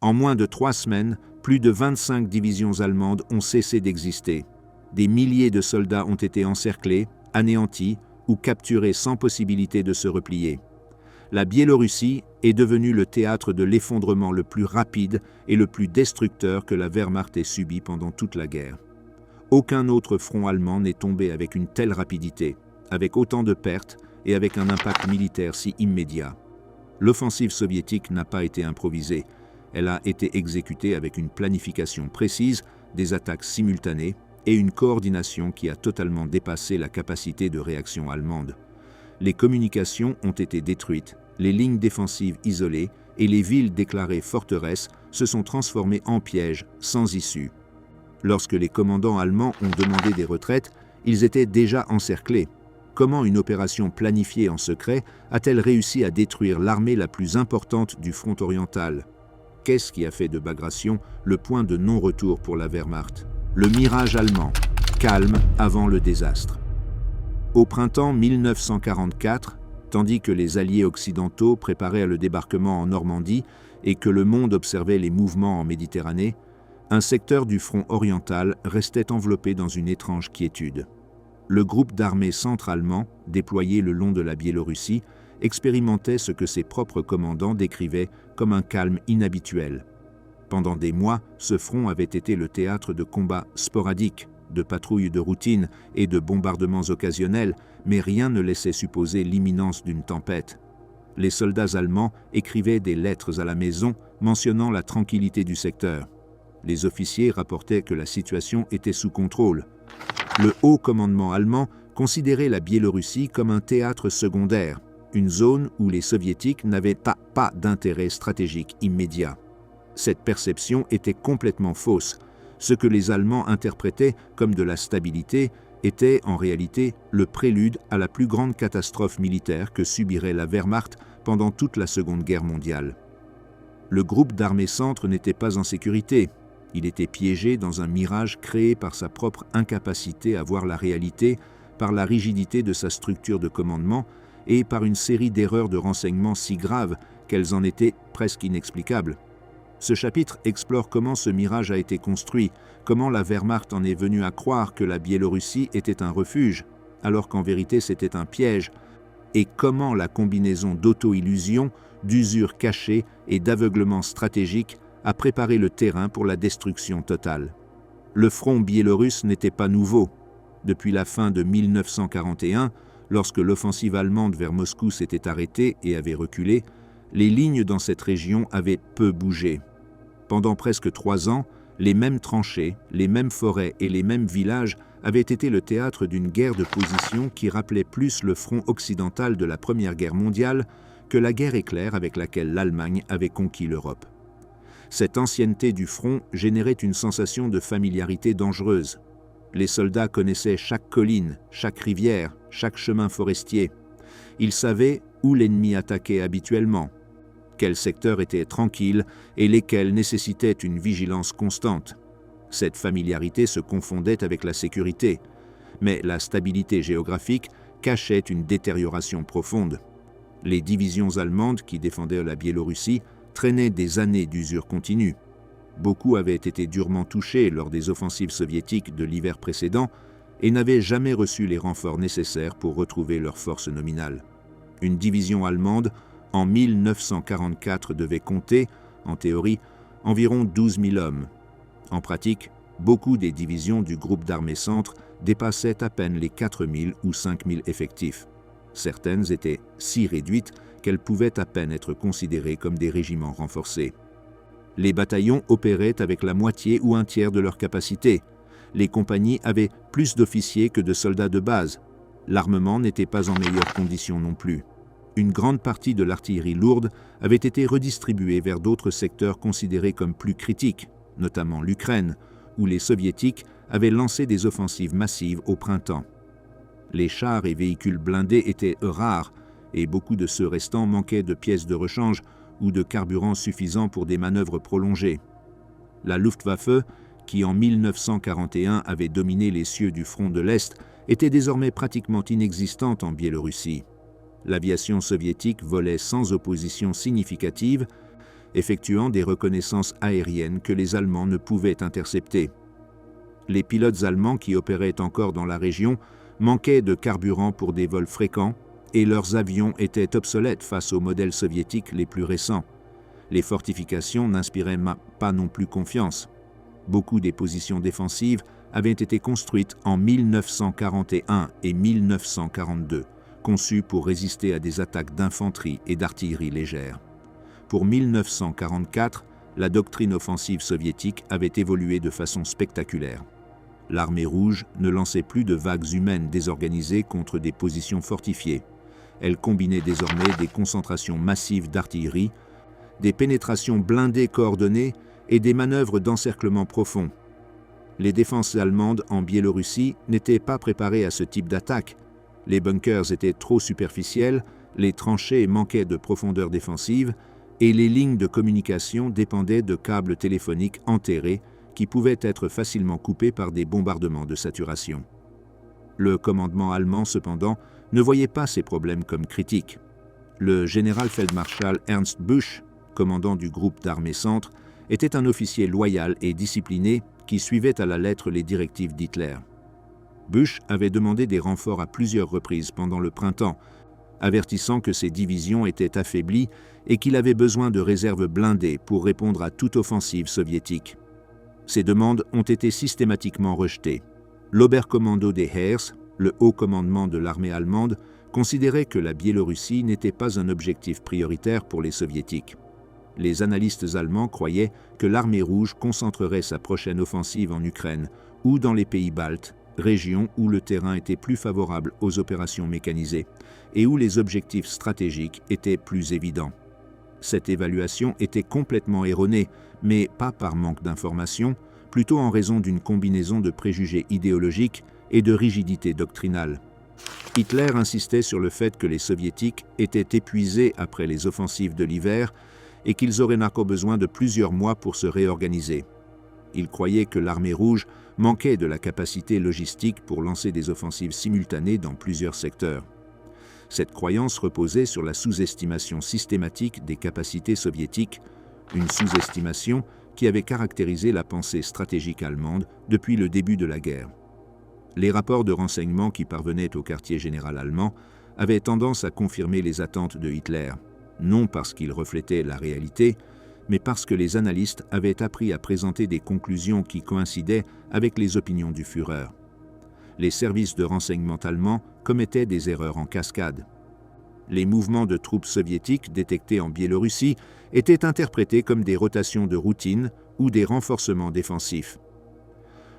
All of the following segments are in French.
En moins de 3 semaines, plus de 25 divisions allemandes ont cessé d'exister. Des milliers de soldats ont été encerclés, anéantis ou capturés sans possibilité de se replier. La Biélorussie est devenue le théâtre de l'effondrement le plus rapide et le plus destructeur que la Wehrmacht ait subi pendant toute la guerre. Aucun autre front allemand n'est tombé avec une telle rapidité, avec autant de pertes et avec un impact militaire si immédiat. L'offensive soviétique n'a pas été improvisée. Elle a été exécutée avec une planification précise, des attaques simultanées et une coordination qui a totalement dépassé la capacité de réaction allemande. Les communications ont été détruites, les lignes défensives isolées et les villes déclarées forteresses se sont transformées en pièges sans issue. Lorsque les commandants allemands ont demandé des retraites, ils étaient déjà encerclés. Comment une opération planifiée en secret a-t-elle réussi à détruire l'armée la plus importante du front oriental ? Qu'est-ce qui a fait de Bagration le point de non-retour pour la Wehrmacht ? Le mirage allemand, calme avant le désastre. Au printemps 1944, tandis que les alliés occidentaux préparaient le débarquement en Normandie et que le monde observait les mouvements en Méditerranée, un secteur du front oriental restait enveloppé dans une étrange quiétude. Le groupe d'armées centre-allemand, déployé le long de la Biélorussie, expérimentait ce que ses propres commandants décrivaient comme un calme inhabituel. Pendant des mois, ce front avait été le théâtre de combats sporadiques, de patrouilles de routine et de bombardements occasionnels, mais rien ne laissait supposer l'imminence d'une tempête. Les soldats allemands écrivaient des lettres à la maison mentionnant la tranquillité du secteur. Les officiers rapportaient que la situation était sous contrôle. Le haut commandement allemand considérait la Biélorussie comme un théâtre secondaire, une zone où les soviétiques n'avaient pas d'intérêt stratégique immédiat. Cette perception était complètement fausse. Ce que les Allemands interprétaient comme de la stabilité était en réalité le prélude à la plus grande catastrophe militaire que subirait la Wehrmacht pendant toute la Seconde Guerre mondiale. Le groupe d'armées centre n'était pas en sécurité. Il était piégé dans un mirage créé par sa propre incapacité à voir la réalité, par la rigidité de sa structure de commandement et par une série d'erreurs de renseignement si graves qu'elles en étaient presque inexplicables. Ce chapitre explore comment ce mirage a été construit, comment la Wehrmacht en est venue à croire que la Biélorussie était un refuge, alors qu'en vérité c'était un piège, et comment la combinaison d'auto-illusion, d'usure cachée et d'aveuglement stratégique a préparé le terrain pour la destruction totale. Le front biélorusse n'était pas nouveau. Depuis la fin de 1941, lorsque l'offensive allemande vers Moscou s'était arrêtée et avait reculé, les lignes dans cette région avaient peu bougé. Pendant presque 3 ans, les mêmes tranchées, les mêmes forêts et les mêmes villages avaient été le théâtre d'une guerre de position qui rappelait plus le front occidental de la Première Guerre mondiale que la guerre éclair avec laquelle l'Allemagne avait conquis l'Europe. Cette ancienneté du front générait une sensation de familiarité dangereuse. Les soldats connaissaient chaque colline, chaque rivière, chaque chemin forestier. Ils savaient où l'ennemi attaquait habituellement, quels secteurs étaient tranquilles et lesquels nécessitaient une vigilance constante. Cette familiarité se confondait avec la sécurité, mais la stabilité géographique cachait une détérioration profonde. Les divisions allemandes qui défendaient la Biélorussie traînaient des années d'usure continue. Beaucoup avaient été durement touchés lors des offensives soviétiques de l'hiver précédent et n'avaient jamais reçu les renforts nécessaires pour retrouver leur force nominale. Une division allemande, en 1944, devait compter, en théorie, environ 12 000 hommes. En pratique, beaucoup des divisions du groupe d'armées centre dépassaient à peine les 4 000 ou 5 000 effectifs. Certaines étaient si réduites qu'elles pouvaient à peine être considérées comme des régiments renforcés. Les bataillons opéraient avec la moitié ou un tiers de leur capacité. Les compagnies avaient plus d'officiers que de soldats de base. L'armement n'était pas en meilleures conditions non plus. Une grande partie de l'artillerie lourde avait été redistribuée vers d'autres secteurs considérés comme plus critiques, notamment l'Ukraine, où les soviétiques avaient lancé des offensives massives au printemps. Les chars et véhicules blindés étaient rares, et beaucoup de ceux restants manquaient de pièces de rechange ou de carburant suffisant pour des manœuvres prolongées. La Luftwaffe, qui en 1941 avait dominé les cieux du front de l'Est, était désormais pratiquement inexistante en Biélorussie. L'aviation soviétique volait sans opposition significative effectuant des reconnaissances aériennes que les Allemands ne pouvaient intercepter. Les pilotes allemands qui opéraient encore dans la région manquaient de carburant pour des vols fréquents et leurs avions étaient obsolètes face aux modèles soviétiques les plus récents. Les fortifications n'inspiraient pas non plus confiance. Beaucoup des positions défensives avaient été construites en 1941 et 1942, conçues pour résister à des attaques d'infanterie et d'artillerie légère. Pour 1944, la doctrine offensive soviétique avait évolué de façon spectaculaire. L'armée rouge ne lançait plus de vagues humaines désorganisées contre des positions fortifiées. Elle combinait désormais des concentrations massives d'artillerie, des pénétrations blindées coordonnées et des manœuvres d'encerclement profond. Les défenses allemandes en Biélorussie n'étaient pas préparées à ce type d'attaque. Les bunkers étaient trop superficiels, les tranchées manquaient de profondeur défensive et les lignes de communication dépendaient de câbles téléphoniques enterrés qui pouvaient être facilement coupés par des bombardements de saturation. Le commandement allemand, cependant, ne voyait pas ces problèmes comme critiques. Le général-feldmarschall Ernst Busch, commandant du groupe d'armée centre, était un officier loyal et discipliné qui suivait à la lettre les directives d'Hitler. Busch avait demandé des renforts à plusieurs reprises pendant le printemps, avertissant que ses divisions étaient affaiblies et qu'il avait besoin de réserves blindées pour répondre à toute offensive soviétique. Ces demandes ont été systématiquement rejetées. L'Oberkommando des Heers, le haut commandement de l'armée allemande, considérait que la Biélorussie n'était pas un objectif prioritaire pour les soviétiques. Les analystes allemands croyaient que l'armée rouge concentrerait sa prochaine offensive en Ukraine ou dans les pays baltes, régions où le terrain était plus favorable aux opérations mécanisées et où les objectifs stratégiques étaient plus évidents. Cette évaluation était complètement erronée, mais pas par manque d'informations, plutôt en raison d'une combinaison de préjugés idéologiques et de rigidité doctrinale. Hitler insistait sur le fait que les Soviétiques étaient épuisés après les offensives de l'hiver et qu'ils auraient encore besoin de plusieurs mois pour se réorganiser. Il croyait que l'armée rouge manquait de la capacité logistique pour lancer des offensives simultanées dans plusieurs secteurs. Cette croyance reposait sur la sous-estimation systématique des capacités soviétiques, une sous-estimation qui avait caractérisé la pensée stratégique allemande depuis le début de la guerre. Les rapports de renseignement qui parvenaient au quartier général allemand avaient tendance à confirmer les attentes de Hitler, non parce qu'ils reflétaient la réalité, mais parce que les analystes avaient appris à présenter des conclusions qui coïncidaient avec les opinions du Führer. Les services de renseignement allemands commettaient des erreurs en cascade. Les mouvements de troupes soviétiques détectés en Biélorussie étaient interprétés comme des rotations de routine ou des renforcements défensifs.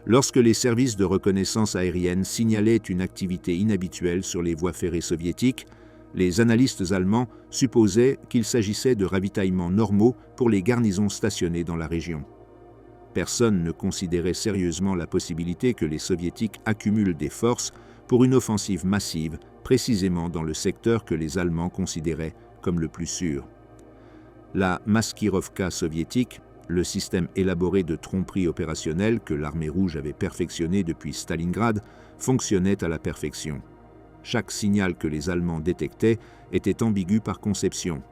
Lorsque les services de reconnaissance aérienne signalaient une activité inhabituelle sur les voies ferrées soviétiques, les analystes allemands supposaient qu'il s'agissait de ravitaillements normaux pour les garnisons stationnées dans la région. Personne ne considérait sérieusement la possibilité que les Soviétiques accumulent des forces pour une offensive massive, précisément dans le secteur que les Allemands considéraient comme le plus sûr. La Maskirovka soviétique, le système élaboré de tromperie opérationnelle que l'armée rouge avait perfectionné depuis Stalingrad, fonctionnait à la perfection. Chaque signal que les Allemands détectaient était ambigu par conception.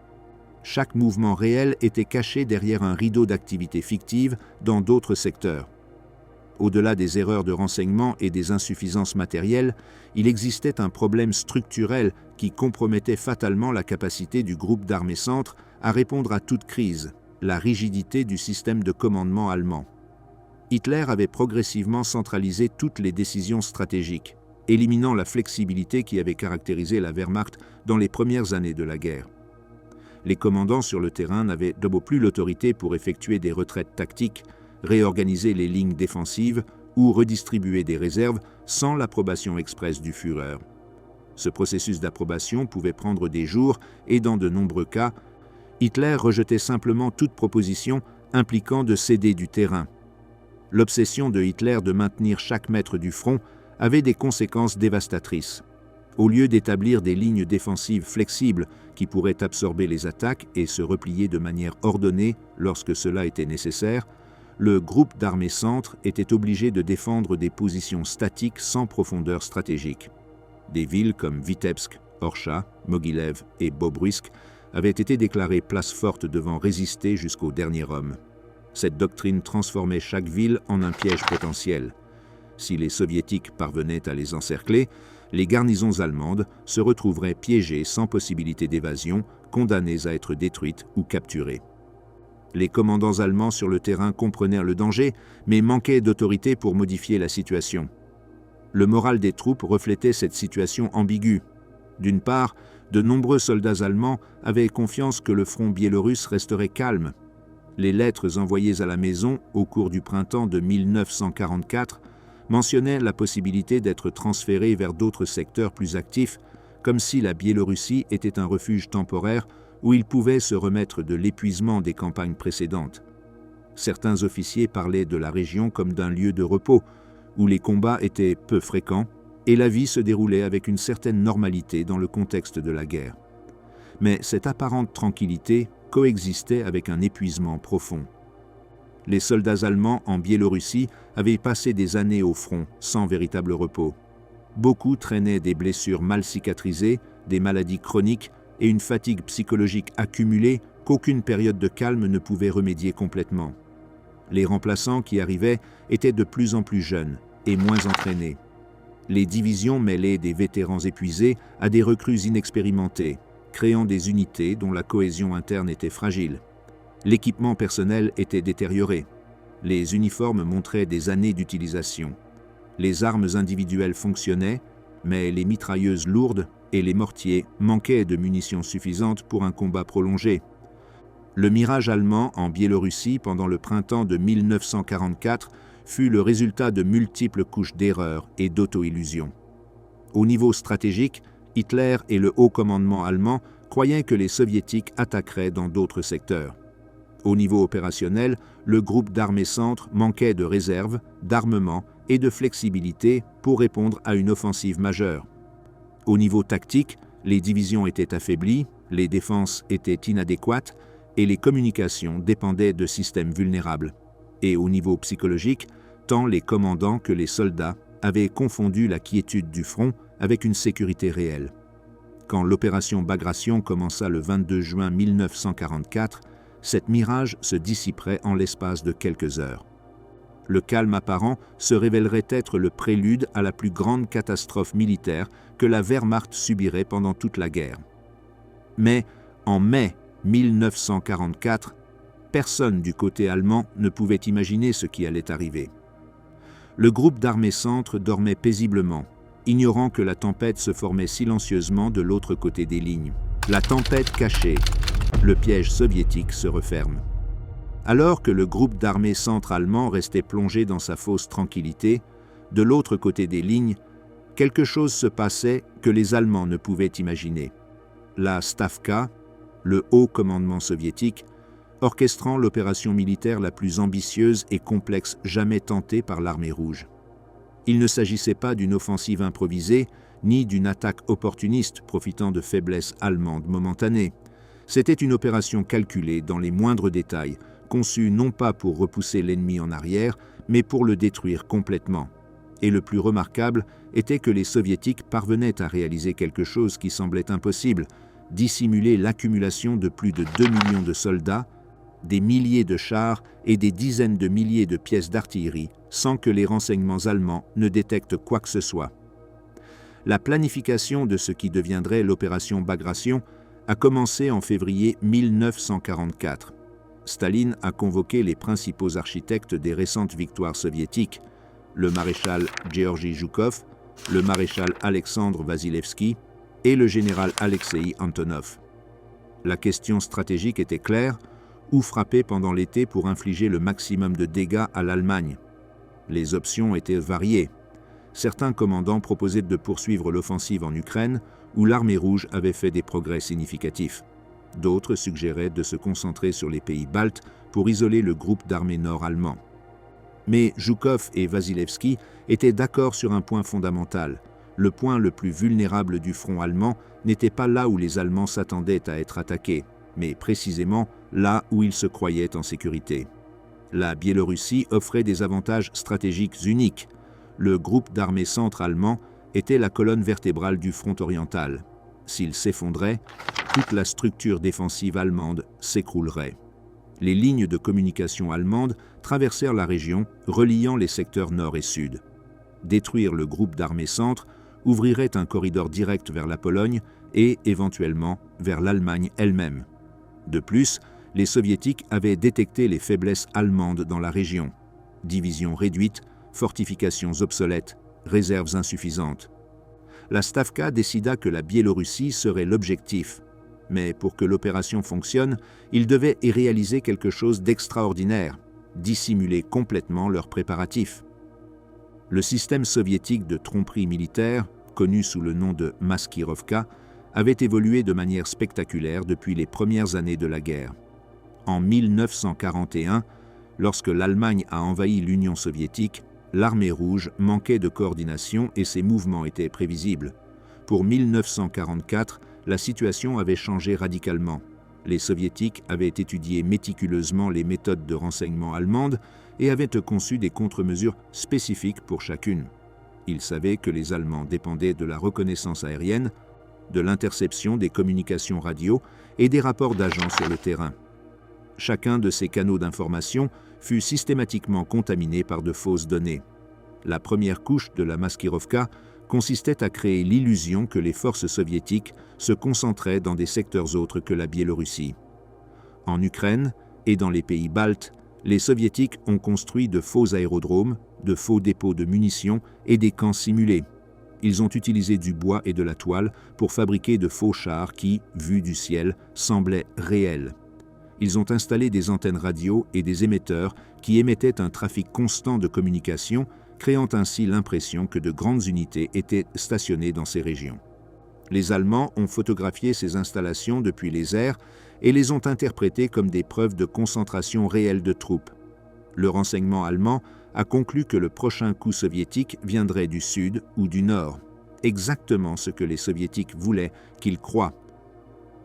Chaque mouvement réel était caché derrière un rideau d'activité fictive dans d'autres secteurs. Au-delà des erreurs de renseignement et des insuffisances matérielles, il existait un problème structurel qui compromettait fatalement la capacité du groupe d'armée centre à répondre à toute crise, la rigidité du système de commandement allemand. Hitler avait progressivement centralisé toutes les décisions stratégiques, éliminant la flexibilité qui avait caractérisé la Wehrmacht dans les premières années de la guerre. Les commandants sur le terrain n'avaient plus l'autorité pour effectuer des retraites tactiques, réorganiser les lignes défensives ou redistribuer des réserves sans l'approbation expresse du Führer. Ce processus d'approbation pouvait prendre des jours et dans de nombreux cas, Hitler rejetait simplement toute proposition impliquant de céder du terrain. L'obsession de Hitler de maintenir chaque mètre du front avait des conséquences dévastatrices. Au lieu d'établir des lignes défensives flexibles qui pourraient absorber les attaques et se replier de manière ordonnée lorsque cela était nécessaire, le groupe d'armée centre était obligé de défendre des positions statiques sans profondeur stratégique. Des villes comme Vitebsk, Orsha, Mogilev et Bobruisk avait été déclarée place forte devant résister jusqu'au dernier homme. Cette doctrine transformait chaque ville en un piège potentiel. Si les Soviétiques parvenaient à les encercler, les garnisons allemandes se retrouveraient piégées sans possibilité d'évasion, condamnées à être détruites ou capturées. Les commandants allemands sur le terrain comprenaient le danger, mais manquaient d'autorité pour modifier la situation. Le moral des troupes reflétait cette situation ambiguë. D'une part, de nombreux soldats allemands avaient confiance que le front biélorusse resterait calme. Les lettres envoyées à la maison au cours du printemps de 1944 mentionnaient la possibilité d'être transférés vers d'autres secteurs plus actifs, comme si la Biélorussie était un refuge temporaire où ils pouvaient se remettre de l'épuisement des campagnes précédentes. Certains officiers parlaient de la région comme d'un lieu de repos, où les combats étaient peu fréquents et la vie se déroulait avec une certaine normalité dans le contexte de la guerre. Mais cette apparente tranquillité coexistait avec un épuisement profond. Les soldats allemands en Biélorussie avaient passé des années au front, sans véritable repos. Beaucoup traînaient des blessures mal cicatrisées, des maladies chroniques et une fatigue psychologique accumulée qu'aucune période de calme ne pouvait remédier complètement. Les remplaçants qui arrivaient étaient de plus en plus jeunes et moins entraînés. Les divisions mêlaient des vétérans épuisés à des recrues inexpérimentées, créant des unités dont la cohésion interne était fragile. L'équipement personnel était détérioré. Les uniformes montraient des années d'utilisation. Les armes individuelles fonctionnaient, mais les mitrailleuses lourdes et les mortiers manquaient de munitions suffisantes pour un combat prolongé. Le mirage allemand en Biélorussie pendant le printemps de 1944 fut le résultat de multiples couches d'erreurs et d'auto-illusions. Au niveau stratégique, Hitler et le haut commandement allemand croyaient que les Soviétiques attaqueraient dans d'autres secteurs. Au niveau opérationnel, le groupe d'armées centre manquait de réserve, d'armement et de flexibilité pour répondre à une offensive majeure. Au niveau tactique, les divisions étaient affaiblies, les défenses étaient inadéquates et les communications dépendaient de systèmes vulnérables. Et au niveau psychologique, tant les commandants que les soldats avaient confondu la quiétude du front avec une sécurité réelle. Quand l'opération Bagration commença le 22 juin 1944, cette mirage se dissiperait en l'espace de quelques heures. Le calme apparent se révélerait être le prélude à la plus grande catastrophe militaire que la Wehrmacht subirait pendant toute la guerre. Mais en mai 1944, personne du côté allemand ne pouvait imaginer ce qui allait arriver. Le groupe d'armées centre dormait paisiblement, ignorant que la tempête se formait silencieusement de l'autre côté des lignes. La tempête cachée, le piège soviétique se referme. Alors que le groupe d'armées centre allemand restait plongé dans sa fausse tranquillité, de l'autre côté des lignes, quelque chose se passait que les Allemands ne pouvaient imaginer. La Stavka, le haut commandement soviétique, orchestrant l'opération militaire la plus ambitieuse et complexe jamais tentée par l'armée rouge. Il ne s'agissait pas d'une offensive improvisée, ni d'une attaque opportuniste profitant de faiblesses allemandes momentanées. C'était une opération calculée dans les moindres détails, conçue non pas pour repousser l'ennemi en arrière, mais pour le détruire complètement. Et le plus remarquable était que les Soviétiques parvenaient à réaliser quelque chose qui semblait impossible, dissimuler l'accumulation de plus de 2 millions de soldats, des milliers de chars et des dizaines de milliers de pièces d'artillerie sans que les renseignements allemands ne détectent quoi que ce soit. La planification de ce qui deviendrait l'opération Bagration a commencé en février 1944. Staline a convoqué les principaux architectes des récentes victoires soviétiques, le maréchal Georgi Zhukov, le maréchal Alexandre Vassilevski et le général Alexei Antonov. La question stratégique était claire: où frapper pendant l'été pour infliger le maximum de dégâts à l'Allemagne? Les options étaient variées. Certains commandants proposaient de poursuivre l'offensive en Ukraine, où l'armée rouge avait fait des progrès significatifs. D'autres suggéraient de se concentrer sur les pays baltes pour isoler le groupe d'armées nord-allemand. Mais Zhukov et Vassilevski étaient d'accord sur un point fondamental. Le point le plus vulnérable du front allemand n'était pas là où les Allemands s'attendaient à être attaqués, mais précisément là où ils se croyaient en sécurité. La Biélorussie offrait des avantages stratégiques uniques. Le groupe d'armées centre allemand était la colonne vertébrale du front oriental. S'il s'effondrait, toute la structure défensive allemande s'écroulerait. Les lignes de communication allemandes traversèrent la région, reliant les secteurs nord et sud. Détruire le groupe d'armées centre ouvrirait un corridor direct vers la Pologne et, éventuellement, vers l'Allemagne elle-même. De plus, les Soviétiques avaient détecté les faiblesses allemandes dans la région. Divisions réduites, fortifications obsolètes, réserves insuffisantes. La Stavka décida que la Biélorussie serait l'objectif. Mais pour que l'opération fonctionne, ils devaient y réaliser quelque chose d'extraordinaire, dissimuler complètement leurs préparatifs. Le système soviétique de tromperie militaire, connu sous le nom de Maskirovka, avait évolué de manière spectaculaire depuis les premières années de la guerre. En 1941, lorsque l'Allemagne a envahi l'Union soviétique, l'armée rouge manquait de coordination et ses mouvements étaient prévisibles. Pour 1944, la situation avait changé radicalement. Les Soviétiques avaient étudié méticuleusement les méthodes de renseignement allemandes et avaient conçu des contre-mesures spécifiques pour chacune. Ils savaient que les Allemands dépendaient de la reconnaissance aérienne, de l'interception des communications radio et des rapports d'agents sur le terrain. Chacun de ces canaux d'information fut systématiquement contaminé par de fausses données. La première couche de la Maskirovka consistait à créer l'illusion que les forces soviétiques se concentraient dans des secteurs autres que la Biélorussie. En Ukraine et dans les pays baltes, les Soviétiques ont construit de faux aérodromes, de faux dépôts de munitions et des camps simulés. Ils ont utilisé du bois et de la toile pour fabriquer de faux chars qui, vus du ciel, semblaient réels. Ils ont installé des antennes radio et des émetteurs qui émettaient un trafic constant de communication, créant ainsi l'impression que de grandes unités étaient stationnées dans ces régions. Les Allemands ont photographié ces installations depuis les airs et les ont interprétées comme des preuves de concentration réelle de troupes. Le renseignement allemand a conclu que le prochain coup soviétique viendrait du sud ou du nord, exactement ce que les Soviétiques voulaient qu'ils croient.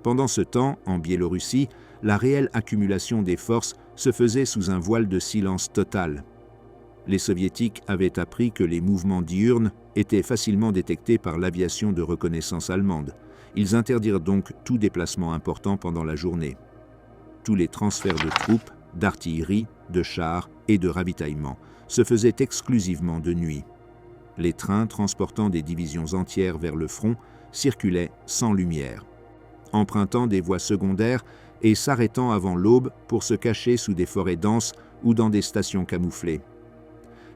Pendant ce temps, en Biélorussie, la réelle accumulation des forces se faisait sous un voile de silence total. Les Soviétiques avaient appris que les mouvements diurnes étaient facilement détectés par l'aviation de reconnaissance allemande. Ils interdirent donc tout déplacement important pendant la journée. Tous les transferts de troupes, d'artillerie, de chars et de ravitaillement se faisaient exclusivement de nuit. Les trains transportant des divisions entières vers le front circulaient sans lumière, empruntant des voies secondaires et s'arrêtant avant l'aube pour se cacher sous des forêts denses ou dans des stations camouflées.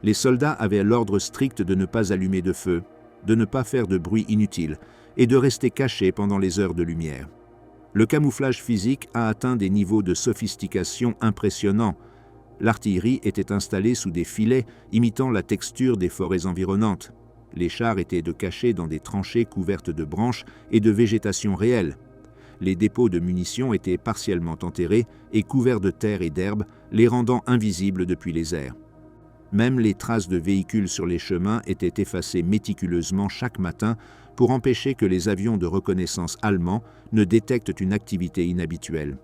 Les soldats avaient l'ordre strict de ne pas allumer de feu, de ne pas faire de bruit inutile et de rester cachés pendant les heures de lumière. Le camouflage physique a atteint des niveaux de sophistication impressionnants. L'artillerie était installée sous des filets imitant la texture des forêts environnantes. Les chars étaient cachés dans des tranchées couvertes de branches et de végétation réelle. Les dépôts de munitions étaient partiellement enterrés et couverts de terre et d'herbe, les rendant invisibles depuis les airs. Même les traces de véhicules sur les chemins étaient effacées méticuleusement chaque matin pour empêcher que les avions de reconnaissance allemands ne détectent une activité inhabituelle.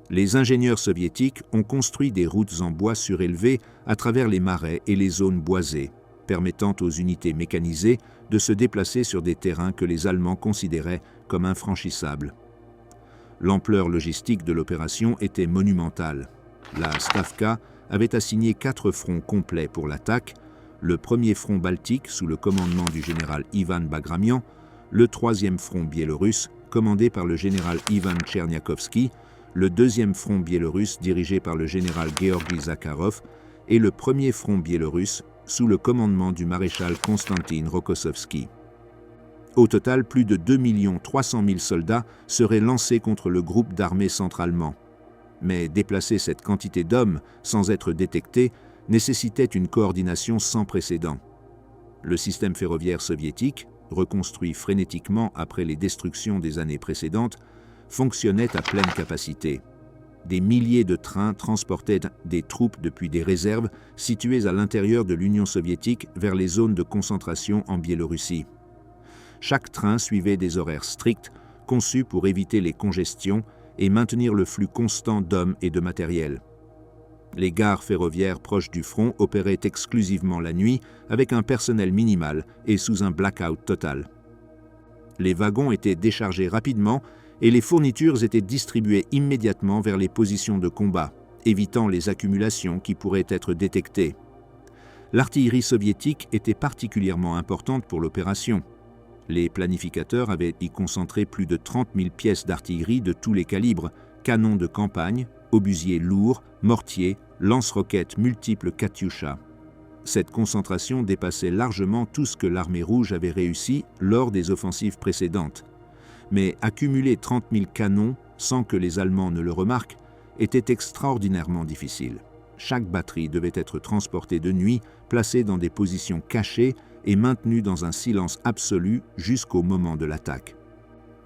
Les ingénieurs soviétiques ont construit des routes en bois surélevées à travers les marais et les zones boisées, permettant aux unités mécanisées de se déplacer sur des terrains que les Allemands considéraient comme infranchissables. L'ampleur logistique de l'opération était monumentale. La Stavka avait assigné 4 fronts complets pour l'attaque, le premier front baltique sous le commandement du général Ivan Bagramian, le 3e front biélorusse commandé par le général Ivan Tcherniakovski, le 2e front biélorusse dirigé par le général Georgi Zakharov et le 1er front biélorusse sous le commandement du maréchal Konstantin Rokossovski. Au total, plus de 2 300 000 soldats seraient lancés contre le groupe d'armées centre-allemand. Mais déplacer cette quantité d'hommes sans être détectés nécessitait une coordination sans précédent. Le système ferroviaire soviétique, reconstruit frénétiquement après les destructions des années précédentes, fonctionnait à pleine capacité. Des milliers de trains transportaient des troupes depuis des réserves situées à l'intérieur de l'Union soviétique vers les zones de concentration en Biélorussie. Chaque train suivait des horaires stricts, conçus pour éviter les congestions et maintenir le flux constant d'hommes et de matériel. Les gares ferroviaires proches du front opéraient exclusivement la nuit avec un personnel minimal et sous un blackout total. Les wagons étaient déchargés rapidement et les fournitures étaient distribuées immédiatement vers les positions de combat, évitant les accumulations qui pourraient être détectées. L'artillerie soviétique était particulièrement importante pour l'opération. Les planificateurs avaient y concentré plus de 30 000 pièces d'artillerie de tous les calibres, canons de campagne, obusiers lourds, mortiers, lance-roquettes multiples Katyusha. Cette concentration dépassait largement tout ce que l'armée rouge avait réussi lors des offensives précédentes. Mais accumuler 30 000 canons sans que les Allemands ne le remarquent était extraordinairement difficile. Chaque batterie devait être transportée de nuit, placée dans des positions cachées et maintenue dans un silence absolu jusqu'au moment de l'attaque.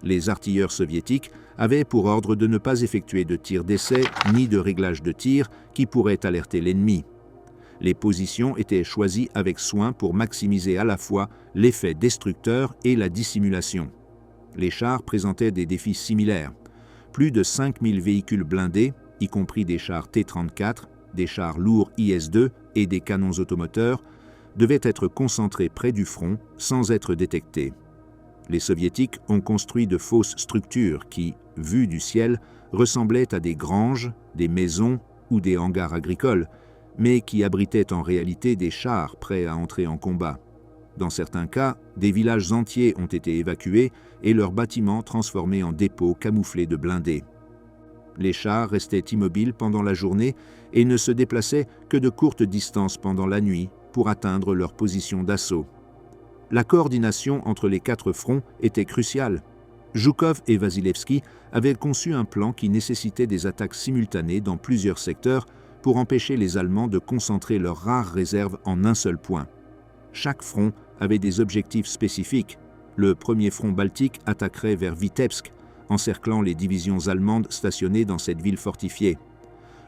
Les artilleurs soviétiques avaient pour ordre de ne pas effectuer de tirs d'essai ni de réglage de tir qui pourraient alerter l'ennemi. Les positions étaient choisies avec soin pour maximiser à la fois l'effet destructeur et la dissimulation. Les chars présentaient des défis similaires. Plus de 5000 véhicules blindés, y compris des chars T-34, des chars lourds IS-2 et des canons automoteurs, devaient être concentrés près du front sans être détectés. Les Soviétiques ont construit de fausses structures qui, vues du ciel, ressemblaient à des granges, des maisons ou des hangars agricoles, mais qui abritaient en réalité des chars prêts à entrer en combat. Dans certains cas, des villages entiers ont été évacués et leurs bâtiments transformés en dépôts camouflés de blindés. Les chars restaient immobiles pendant la journée et ne se déplaçaient que de courtes distances pendant la nuit pour atteindre leur position d'assaut. La coordination entre les 4 fronts était cruciale. Zhukov et Vasilevski avaient conçu un plan qui nécessitait des attaques simultanées dans plusieurs secteurs pour empêcher les Allemands de concentrer leurs rares réserves en un seul point. Chaque front avait des objectifs spécifiques. Le premier front baltique attaquerait vers Vitebsk, encerclant les divisions allemandes stationnées dans cette ville fortifiée.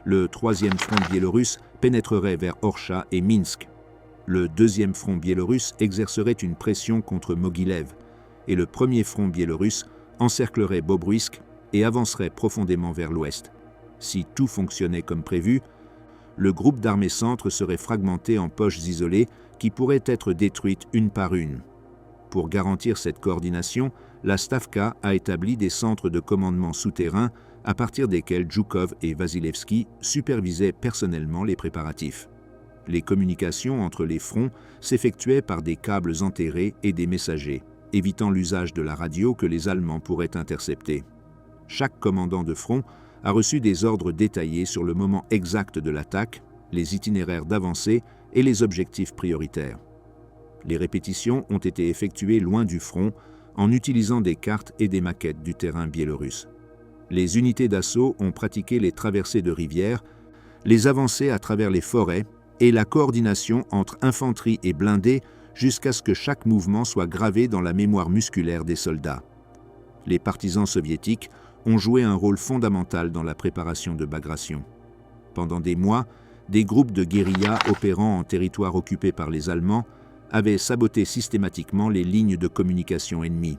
Le troisième front biélorusse pénétrerait vers Orsha et Minsk. Le deuxième front biélorusse exercerait une pression contre Mogilev, et le premier front biélorusse encerclerait Bobruisk et avancerait profondément vers l'ouest. Si tout fonctionnait comme prévu, le groupe d'armées centre serait fragmenté en poches isolées qui pourraient être détruites une par une. Pour garantir cette coordination, la Stavka a établi des centres de commandement souterrains à partir desquels Zhukov et Vasilevski supervisaient personnellement les préparatifs. Les communications entre les fronts s'effectuaient par des câbles enterrés et des messagers, évitant l'usage de la radio que les Allemands pourraient intercepter. Chaque commandant de front a reçu des ordres détaillés sur le moment exact de l'attaque, les itinéraires d'avancée et les objectifs prioritaires. Les répétitions ont été effectuées loin du front en utilisant des cartes et des maquettes du terrain biélorusse. Les unités d'assaut ont pratiqué les traversées de rivières, les avancées à travers les forêts et la coordination entre infanterie et blindés jusqu'à ce que chaque mouvement soit gravé dans la mémoire musculaire des soldats. Les partisans soviétiques ont joué un rôle fondamental dans la préparation de Bagration. Pendant des mois, des groupes de guérillas opérant en territoire occupé par les Allemands avaient saboté systématiquement les lignes de communication ennemies.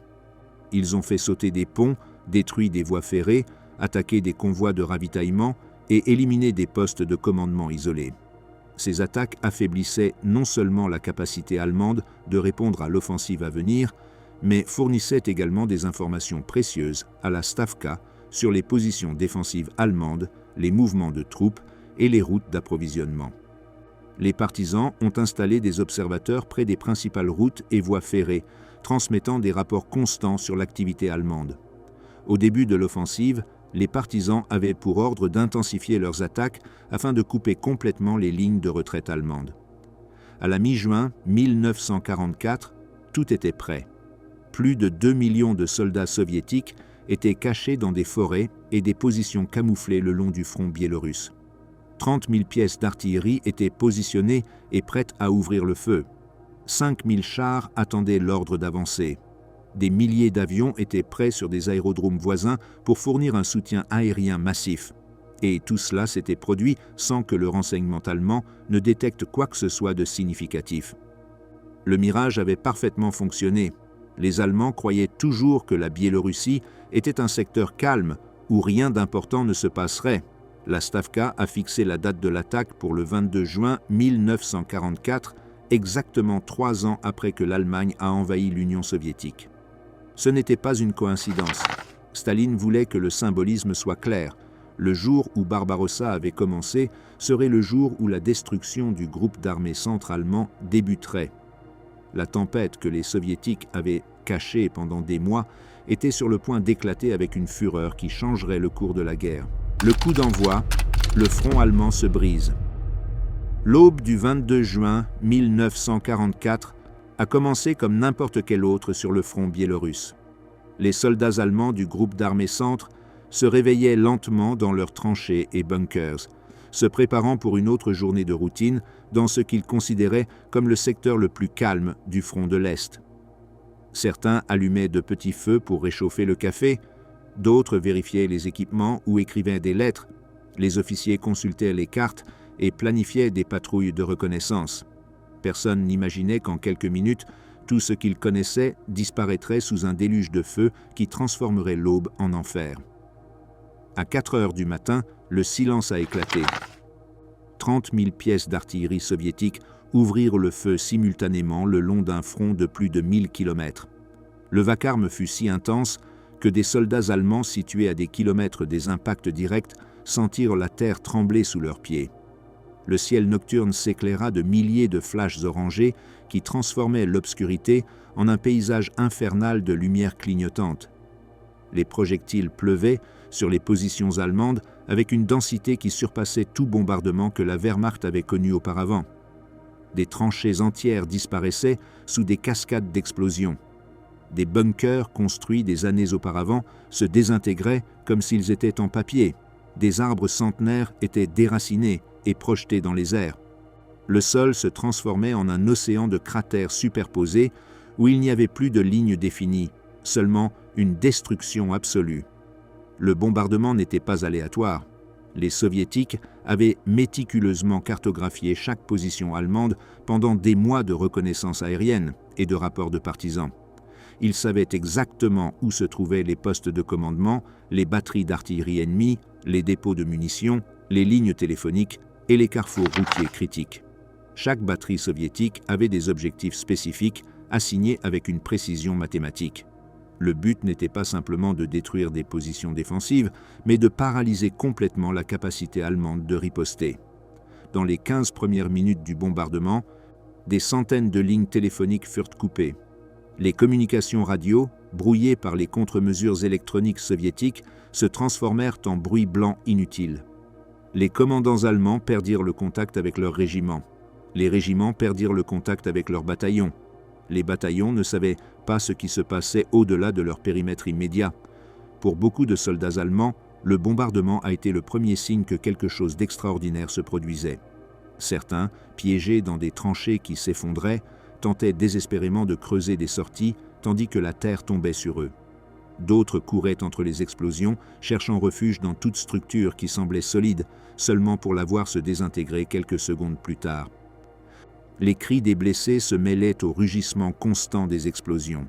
Ils ont fait sauter des ponts, détruit des voies ferrées, attaqué des convois de ravitaillement et éliminé des postes de commandement isolés. Ces attaques affaiblissaient non seulement la capacité allemande de répondre à l'offensive à venir, mais fournissaient également des informations précieuses à la Stavka sur les positions défensives allemandes, les mouvements de troupes et les routes d'approvisionnement. Les partisans ont installé des observateurs près des principales routes et voies ferrées, transmettant des rapports constants sur l'activité allemande. Au début de l'offensive, les partisans avaient pour ordre d'intensifier leurs attaques afin de couper complètement les lignes de retraite allemandes. À la mi-juin 1944, tout était prêt. Plus de 2 millions de soldats soviétiques étaient cachés dans des forêts et des positions camouflées le long du front biélorusse. 30 000 pièces d'artillerie étaient positionnées et prêtes à ouvrir le feu. 5 000 chars attendaient l'ordre d'avancer. Des milliers d'avions étaient prêts sur des aérodromes voisins pour fournir un soutien aérien massif. Et tout cela s'était produit sans que le renseignement allemand ne détecte quoi que ce soit de significatif. Le mirage avait parfaitement fonctionné. Les Allemands croyaient toujours que la Biélorussie était un secteur calme où rien d'important ne se passerait. La Stavka a fixé la date de l'attaque pour le 22 juin 1944, exactement 3 ans après que l'Allemagne a envahi l'Union soviétique. Ce n'était pas une coïncidence. Staline voulait que le symbolisme soit clair. Le jour où Barbarossa avait commencé serait le jour où la destruction du groupe d'armées centre allemand débuterait. La tempête que les Soviétiques avaient cachée pendant des mois était sur le point d'éclater avec une fureur qui changerait le cours de la guerre. Le coup d'envoi, le front allemand se brise. L'aube du 22 juin 1944 a commencé comme n'importe quel autre sur le front biélorusse. Les soldats allemands du groupe d'armées centre se réveillaient lentement dans leurs tranchées et bunkers, se préparant pour une autre journée de routine dans ce qu'ils considéraient comme le secteur le plus calme du front de l'Est. Certains allumaient de petits feux pour réchauffer le café, d'autres vérifiaient les équipements ou écrivaient des lettres. Les officiers consultaient les cartes et planifiaient des patrouilles de reconnaissance. Personne n'imaginait qu'en quelques minutes, tout ce qu'ils connaissaient disparaîtrait sous un déluge de feu qui transformerait l'aube en enfer. À 4 heures du matin, le silence a éclaté. 30 000 pièces d'artillerie soviétique ouvrirent le feu simultanément le long d'un front de plus de 1000 kilomètres. Le vacarme fut si intense que des soldats allemands situés à des kilomètres des impacts directs sentirent la terre trembler sous leurs pieds. Le ciel nocturne s'éclaira de milliers de flashs orangés qui transformaient l'obscurité en un paysage infernal de lumière clignotante. Les projectiles pleuvaient sur les positions allemandes avec une densité qui surpassait tout bombardement que la Wehrmacht avait connu auparavant. Des tranchées entières disparaissaient sous des cascades d'explosions. Des bunkers construits des années auparavant se désintégraient comme s'ils étaient en papier. Des arbres centenaires étaient déracinés et projetés dans les airs. Le sol se transformait en un océan de cratères superposés où il n'y avait plus de lignes définies, seulement une destruction absolue. Le bombardement n'était pas aléatoire. Les Soviétiques avaient méticuleusement cartographié chaque position allemande pendant des mois de reconnaissance aérienne et de rapports de partisans. Ils savaient exactement où se trouvaient les postes de commandement, les batteries d'artillerie ennemies, les dépôts de munitions, les lignes téléphoniques et les carrefours routiers critiques. Chaque batterie soviétique avait des objectifs spécifiques assignés avec une précision mathématique. Le but n'était pas simplement de détruire des positions défensives, mais de paralyser complètement la capacité allemande de riposter. Dans les 15 premières minutes du bombardement, des centaines de lignes téléphoniques furent coupées. Les communications radio, brouillées par les contre-mesures électroniques soviétiques, se transformèrent en bruit blanc inutile. Les commandants allemands perdirent le contact avec leurs régiments. Les régiments perdirent le contact avec leurs bataillons. Les bataillons ne savaient pas ce qui se passait au-delà de leur périmètre immédiat. Pour beaucoup de soldats allemands, le bombardement a été le premier signe que quelque chose d'extraordinaire se produisait. Certains, piégés dans des tranchées qui s'effondraient, tentaient désespérément de creuser des sorties, tandis que la terre tombait sur eux. D'autres couraient entre les explosions, cherchant refuge dans toute structure qui semblait solide, seulement pour la voir se désintégrer quelques secondes plus tard. Les cris des blessés se mêlaient au rugissement constant des explosions.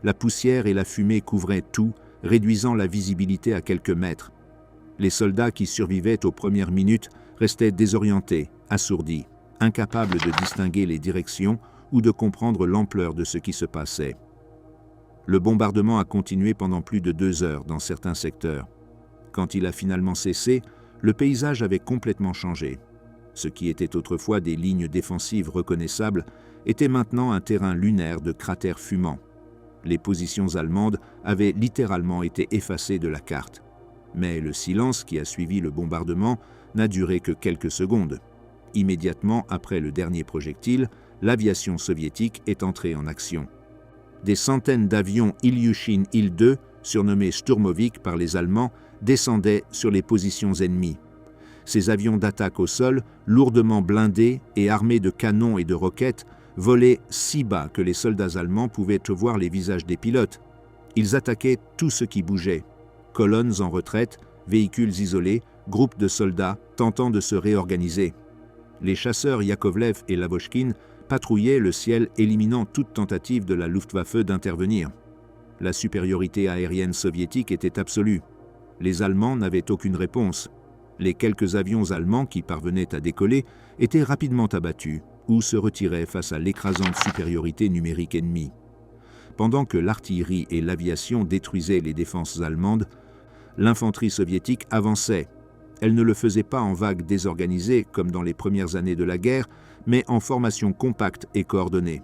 La poussière et la fumée couvraient tout, réduisant la visibilité à quelques mètres. Les soldats qui survivaient aux premières minutes restaient désorientés, assourdis, incapables de distinguer les directions ou de comprendre l'ampleur de ce qui se passait. Le bombardement a continué pendant plus de 2 heures dans certains secteurs. Quand il a finalement cessé, le paysage avait complètement changé. Ce qui était autrefois des lignes défensives reconnaissables était maintenant un terrain lunaire de cratères fumants. Les positions allemandes avaient littéralement été effacées de la carte. Mais le silence qui a suivi le bombardement n'a duré que quelques secondes. Immédiatement après le dernier projectile, l'aviation soviétique est entrée en action. Des centaines d'avions Ilyushin Il-2, surnommés Sturmovik par les Allemands, descendaient sur les positions ennemies. Ces avions d'attaque au sol, lourdement blindés et armés de canons et de roquettes, volaient si bas que les soldats allemands pouvaient voir les visages des pilotes. Ils attaquaient tout ce qui bougeait. Colonnes en retraite, véhicules isolés, groupes de soldats tentant de se réorganiser. Les chasseurs Yakovlev et Lavochkin patrouillaient le ciel, éliminant toute tentative de la Luftwaffe d'intervenir. La supériorité aérienne soviétique était absolue. Les Allemands n'avaient aucune réponse. Les quelques avions allemands qui parvenaient à décoller étaient rapidement abattus ou se retiraient face à l'écrasante supériorité numérique ennemie. Pendant que l'artillerie et l'aviation détruisaient les défenses allemandes, l'infanterie soviétique avançait. Elle ne le faisait pas en vagues désorganisées comme dans les premières années de la guerre, mais en formation compacte et coordonnée.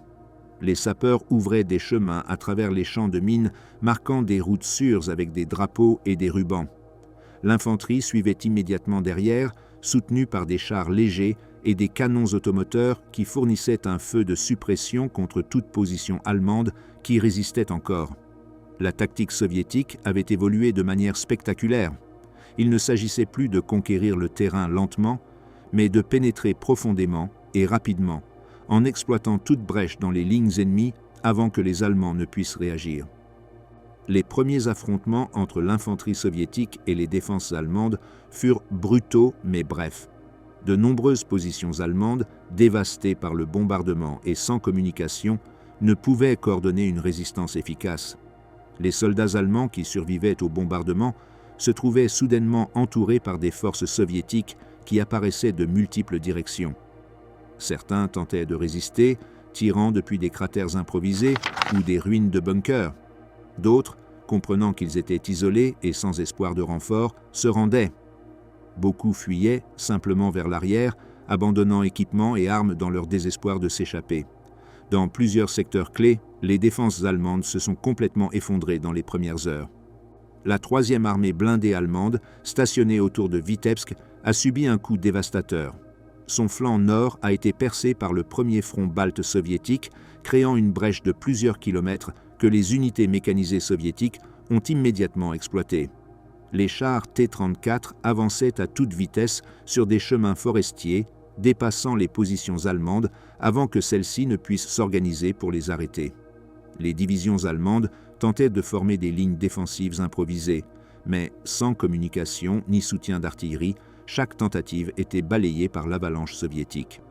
Les sapeurs ouvraient des chemins à travers les champs de mines, marquant des routes sûres avec des drapeaux et des rubans. L'infanterie suivait immédiatement derrière, soutenue par des chars légers et des canons automoteurs qui fournissaient un feu de suppression contre toute position allemande qui résistait encore. La tactique soviétique avait évolué de manière spectaculaire. Il ne s'agissait plus de conquérir le terrain lentement, mais de pénétrer profondément et rapidement, en exploitant toute brèche dans les lignes ennemies avant que les Allemands ne puissent réagir. Les premiers affrontements entre l'infanterie soviétique et les défenses allemandes furent brutaux mais brefs. De nombreuses positions allemandes, dévastées par le bombardement et sans communication, ne pouvaient coordonner une résistance efficace. Les soldats allemands qui survivaient au bombardement se trouvaient soudainement entourés par des forces soviétiques qui apparaissaient de multiples directions. Certains tentaient de résister, tirant depuis des cratères improvisés ou des ruines de bunkers. D'autres, comprenant qu'ils étaient isolés et sans espoir de renfort, se rendaient. Beaucoup fuyaient simplement vers l'arrière, abandonnant équipements et armes dans leur désespoir de s'échapper. Dans plusieurs secteurs clés, les défenses allemandes se sont complètement effondrées dans les premières heures. La 3e armée blindée allemande, stationnée autour de Vitebsk, a subi un coup dévastateur. Son flanc nord a été percé par le premier front balte soviétique, créant une brèche de plusieurs kilomètres que les unités mécanisées soviétiques ont immédiatement exploitée. Les chars T-34 avançaient à toute vitesse sur des chemins forestiers, dépassant les positions allemandes avant que celles-ci ne puissent s'organiser pour les arrêter. Les divisions allemandes tentaient de former des lignes défensives improvisées, mais sans communication ni soutien d'artillerie, chaque tentative était balayée par l'avalanche soviétique.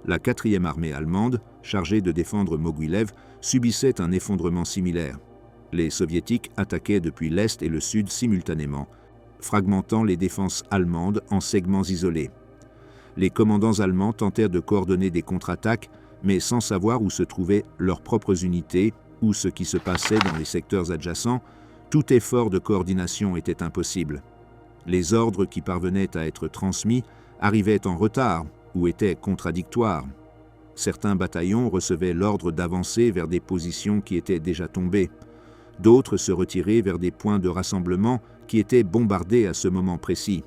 La 4e armée allemande, chargée de défendre Moguilev, subissait un effondrement similaire. Les soviétiques attaquaient depuis l'est et le sud simultanément, fragmentant les défenses allemandes en segments isolés. Les commandants allemands tentèrent de coordonner des contre-attaques, mais sans savoir où se trouvaient leurs propres unités ou ce qui se passait dans les secteurs adjacents, tout effort de coordination était impossible. Les ordres qui parvenaient à être transmis arrivaient en retard ou étaient contradictoires. Certains bataillons recevaient l'ordre d'avancer vers des positions qui étaient déjà tombées. D'autres se retiraient vers des points de rassemblement qui étaient bombardés à ce moment précis.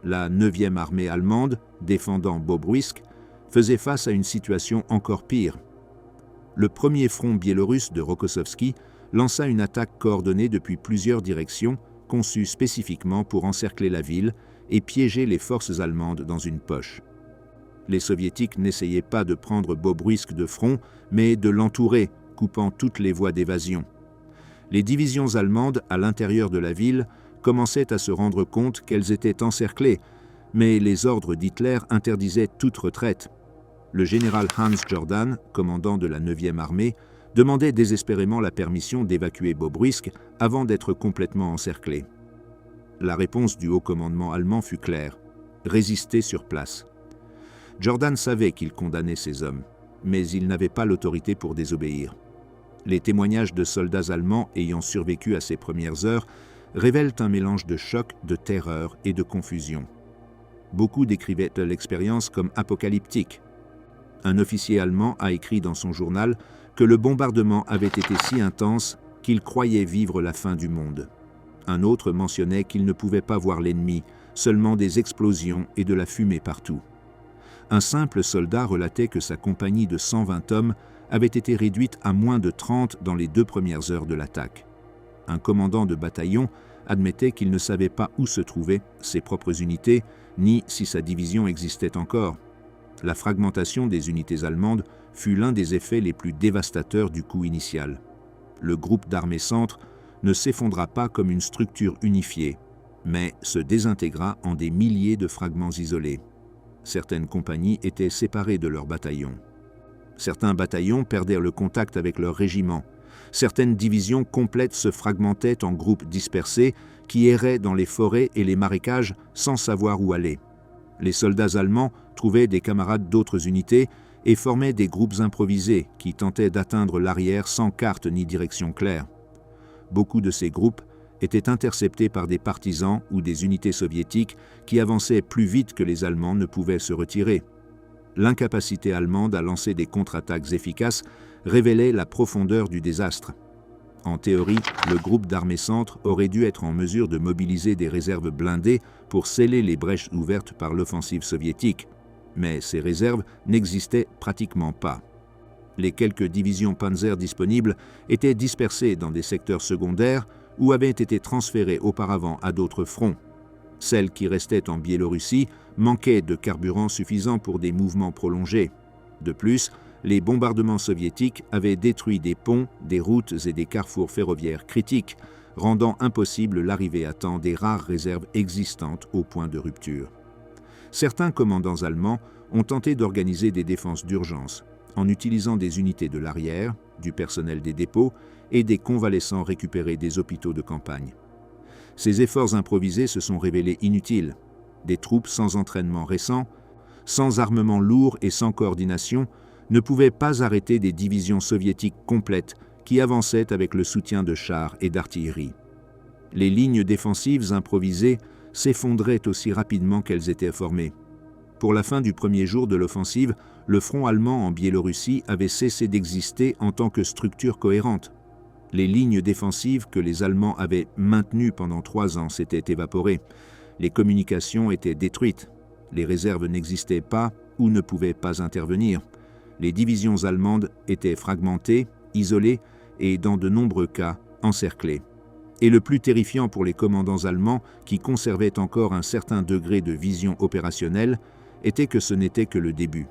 La 9e armée allemande, défendant Bobruisk, faisait face à une situation encore pire. Le premier front biélorusse de Rokossovski lança une attaque coordonnée depuis plusieurs directions, conçue spécifiquement pour encercler la ville et piéger les forces allemandes dans une poche. Les soviétiques n'essayaient pas de prendre Bobruisk de front, mais de l'entourer, coupant toutes les voies d'évasion. Les divisions allemandes à l'intérieur de la ville commençaient à se rendre compte qu'elles étaient encerclées, mais les ordres d'Hitler interdisaient toute retraite. Le général Hans Jordan, commandant de la 9e armée, demandait désespérément la permission d'évacuer Bobruisk avant d'être complètement encerclé. La réponse du haut commandement allemand fut claire : résister sur place. Jordan savait qu'il condamnait ses hommes, mais il n'avait pas l'autorité pour désobéir. Les témoignages de soldats allemands ayant survécu à ces premières heures révèlent un mélange de choc, de terreur et de confusion. Beaucoup décrivaient l'expérience comme apocalyptique. Un officier allemand a écrit dans son journal que le bombardement avait été si intense qu'il croyait vivre la fin du monde. Un autre mentionnait qu'il ne pouvait pas voir l'ennemi, seulement des explosions et de la fumée partout. Un simple soldat relatait que sa compagnie de 120 hommes avait été réduite à moins de 30 dans les 2 premières heures de l'attaque. Un commandant de bataillon admettait qu'il ne savait pas où se trouvaient ses propres unités, ni si sa division existait encore. La fragmentation des unités allemandes fut l'un des effets les plus dévastateurs du coup initial. Le groupe d'armée centre ne s'effondra pas comme une structure unifiée, mais se désintégra en des milliers de fragments isolés. Certaines compagnies étaient séparées de leurs bataillons. Certains bataillons perdèrent le contact avec leurs régiments. Certaines divisions complètes se fragmentaient en groupes dispersés qui erraient dans les forêts et les marécages sans savoir où aller. Les soldats allemands trouvaient des camarades d'autres unités et formaient des groupes improvisés qui tentaient d'atteindre l'arrière sans carte ni direction claire. Beaucoup de ces groupes étaient interceptés par des partisans ou des unités soviétiques qui avançaient plus vite que les Allemands ne pouvaient se retirer. L'incapacité allemande à lancer des contre-attaques efficaces révélait la profondeur du désastre. En théorie, le groupe d'armées centre aurait dû être en mesure de mobiliser des réserves blindées pour sceller les brèches ouvertes par l'offensive soviétique. Mais ces réserves n'existaient pratiquement pas. Les quelques divisions Panzer disponibles étaient dispersées dans des secteurs secondaires ou avaient été transférées auparavant à d'autres fronts. Celles qui restaient en Biélorussie manquaient de carburant suffisant pour des mouvements prolongés. De plus, les bombardements soviétiques avaient détruit des ponts, des routes et des carrefours ferroviaires critiques, rendant impossible l'arrivée à temps des rares réserves existantes au point de rupture. Certains commandants allemands ont tenté d'organiser des défenses d'urgence en utilisant des unités de l'arrière, du personnel des dépôts et des convalescents récupérés des hôpitaux de campagne. Ces efforts improvisés se sont révélés inutiles. Des troupes sans entraînement récent, sans armement lourd et sans coordination, ne pouvaient pas arrêter des divisions soviétiques complètes qui avançaient avec le soutien de chars et d'artillerie. Les lignes défensives improvisées s'effondraient aussi rapidement qu'elles étaient formées. Pour la fin du premier jour de l'offensive, le front allemand en Biélorussie avait cessé d'exister en tant que structure cohérente. Les lignes défensives que les Allemands avaient maintenues pendant 3 ans s'étaient évaporées. Les communications étaient détruites. Les réserves n'existaient pas ou ne pouvaient pas intervenir. Les divisions allemandes étaient fragmentées, isolées et, dans de nombreux cas, encerclées. Et le plus terrifiant pour les commandants allemands, qui conservaient encore un certain degré de vision opérationnelle, était que ce n'était que le début.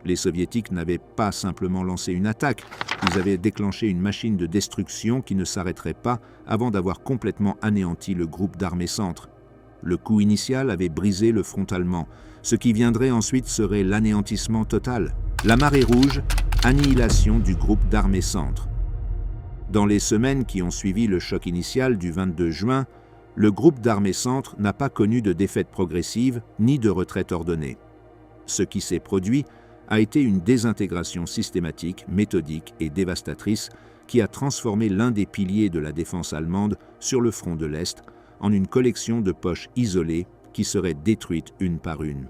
Les Soviétiques n'avaient pas simplement lancé une attaque, ils avaient déclenché une machine de destruction qui ne s'arrêterait pas avant d'avoir complètement anéanti le groupe d'armées centre. Le coup initial avait brisé le front allemand. Ce qui viendrait ensuite serait l'anéantissement total. La marée rouge, annihilation du groupe d'armées centre. Dans les semaines qui ont suivi le choc initial du 22 juin, le groupe d'armées centre n'a pas connu de défaite progressive ni de retraite ordonnée. Ce qui s'est produit a été une désintégration systématique, méthodique et dévastatrice qui a transformé l'un des piliers de la défense allemande sur le front de l'Est en une collection de poches isolées qui seraient détruites une par une.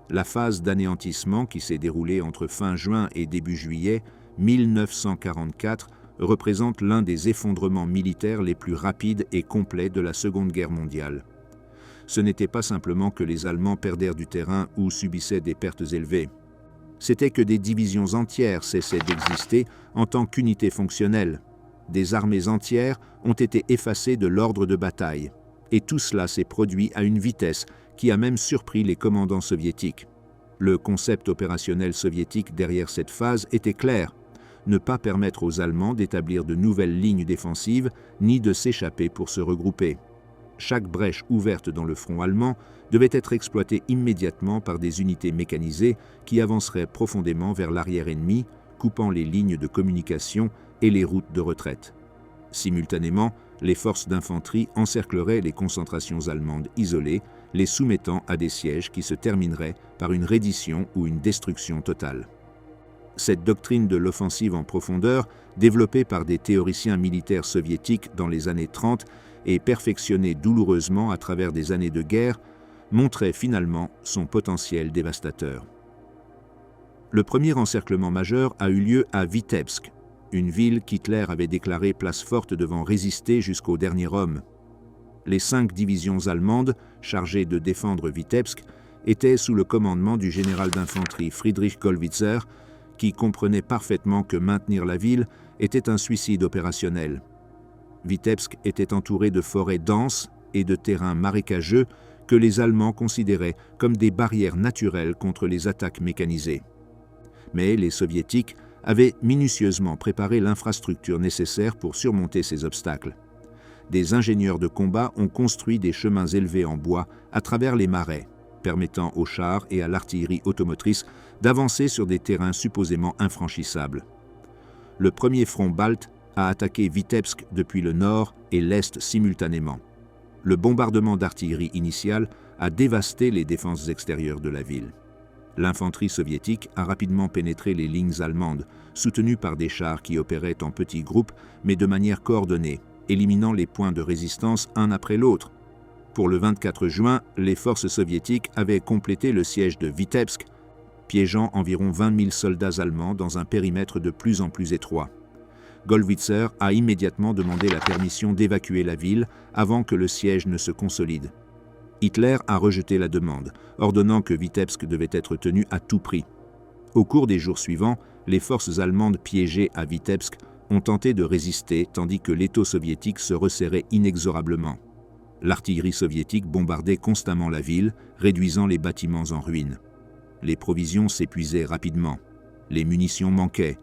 La phase d'anéantissement qui s'est déroulée entre fin juin et début juillet 1944 représente l'un des effondrements militaires les plus rapides et complets de la Seconde Guerre mondiale. Ce n'était pas simplement que les Allemands perdèrent du terrain ou subissaient des pertes élevées. C'était que des divisions entières cessaient d'exister en tant qu'unités fonctionnelles. Des armées entières ont été effacées de l'ordre de bataille. Et tout cela s'est produit à une vitesse qui a même surpris les commandants soviétiques. Le concept opérationnel soviétique derrière cette phase était clair: ne pas permettre aux Allemands d'établir de nouvelles lignes défensives ni de s'échapper pour se regrouper. Chaque brèche ouverte dans le front allemand devait être exploitée immédiatement par des unités mécanisées qui avanceraient profondément vers l'arrière ennemi, coupant les lignes de communication et les routes de retraite. Simultanément, les forces d'infanterie encercleraient les concentrations allemandes isolées, les soumettant à des sièges qui se termineraient par une reddition ou une destruction totale. Cette doctrine de l'offensive en profondeur, développée par des théoriciens militaires soviétiques dans les années 30 et perfectionnée douloureusement à travers des années de guerre, montrait finalement son potentiel dévastateur. Le premier encerclement majeur a eu lieu à Vitebsk, une ville qu'Hitler avait déclarée place forte devant résister jusqu'au dernier homme. Les 5 divisions allemandes, chargées de défendre Vitebsk, étaient sous le commandement du général d'infanterie Friedrich Gollwitzer, qui comprenait parfaitement que maintenir la ville était un suicide opérationnel. Vitebsk était entouré de forêts denses et de terrains marécageux que les Allemands considéraient comme des barrières naturelles contre les attaques mécanisées. Mais les Soviétiques avaient minutieusement préparé l'infrastructure nécessaire pour surmonter ces obstacles. Des ingénieurs de combat ont construit des chemins élevés en bois à travers les marais, permettant aux chars et à l'artillerie automotrice d'avancer sur des terrains supposément infranchissables. Le premier front balte a attaqué Vitebsk depuis le nord et l'est simultanément. Le bombardement d'artillerie initial a dévasté les défenses extérieures de la ville. L'infanterie soviétique a rapidement pénétré les lignes allemandes, soutenues par des chars qui opéraient en petits groupes, mais de manière coordonnée, éliminant les points de résistance un après l'autre. Pour le 24 juin, les forces soviétiques avaient complété le siège de Vitebsk, piégeant environ 20 000 soldats allemands dans un périmètre de plus en plus étroit. Gollwitzer a immédiatement demandé la permission d'évacuer la ville avant que le siège ne se consolide. Hitler a rejeté la demande, ordonnant que Vitebsk devait être tenu à tout prix. Au cours des jours suivants, les forces allemandes piégées à Vitebsk ont tenté de résister tandis que l'étau soviétique se resserrait inexorablement. L'artillerie soviétique bombardait constamment la ville, réduisant les bâtiments en ruine. Les provisions s'épuisaient rapidement. Les munitions manquaient.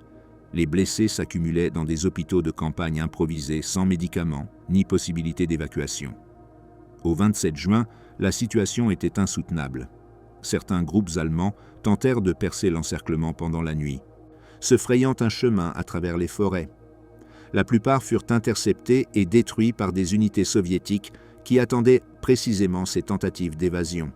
Les blessés s'accumulaient dans des hôpitaux de campagne improvisés sans médicaments ni possibilité d'évacuation. Au 27 juin, la situation était insoutenable. Certains groupes allemands tentèrent de percer l'encerclement pendant la nuit, se frayant un chemin à travers les forêts. La plupart furent interceptés et détruits par des unités soviétiques qui attendaient précisément ces tentatives d'évasion.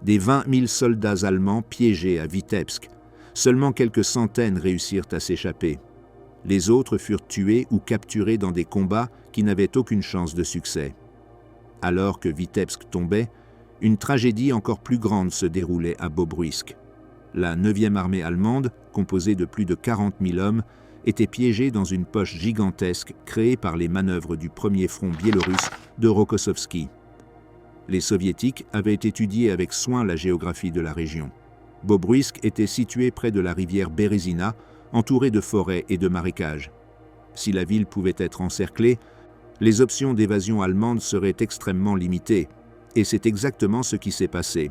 Des 20 000 soldats allemands piégés à Vitebsk, seulement quelques centaines réussirent à s'échapper. Les autres furent tués ou capturés dans des combats qui n'avaient aucune chance de succès. Alors que Vitebsk tombait, une tragédie encore plus grande se déroulait à Bobruisk. La 9e armée allemande, composée de plus de 40 000 hommes, était piégée dans une poche gigantesque créée par les manœuvres du premier front biélorusse de Rokossovski. Les soviétiques avaient étudié avec soin la géographie de la région. Bobruisk était situé près de la rivière Berezina, entourée de forêts et de marécages. Si la ville pouvait être encerclée, les options d'évasion allemandes seraient extrêmement limitées, et c'est exactement ce qui s'est passé.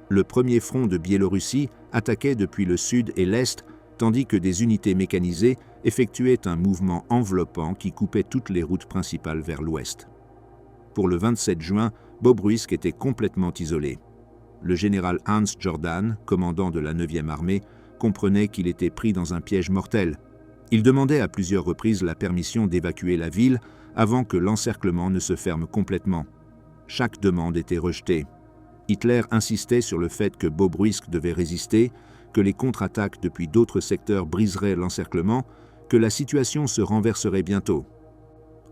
Le premier front de Biélorussie attaquait depuis le sud et l'est, tandis que des unités mécanisées effectuaient un mouvement enveloppant qui coupait toutes les routes principales vers l'ouest. Pour le 27 juin, Bobruisk était complètement isolé. Le général Hans Jordan, commandant de la 9e armée, comprenait qu'il était pris dans un piège mortel. Il demandait à plusieurs reprises la permission d'évacuer la ville avant que l'encerclement ne se ferme complètement. Chaque demande était rejetée. Hitler insistait sur le fait que Bobruisk devait résister, que les contre-attaques depuis d'autres secteurs briseraient l'encerclement, que la situation se renverserait bientôt.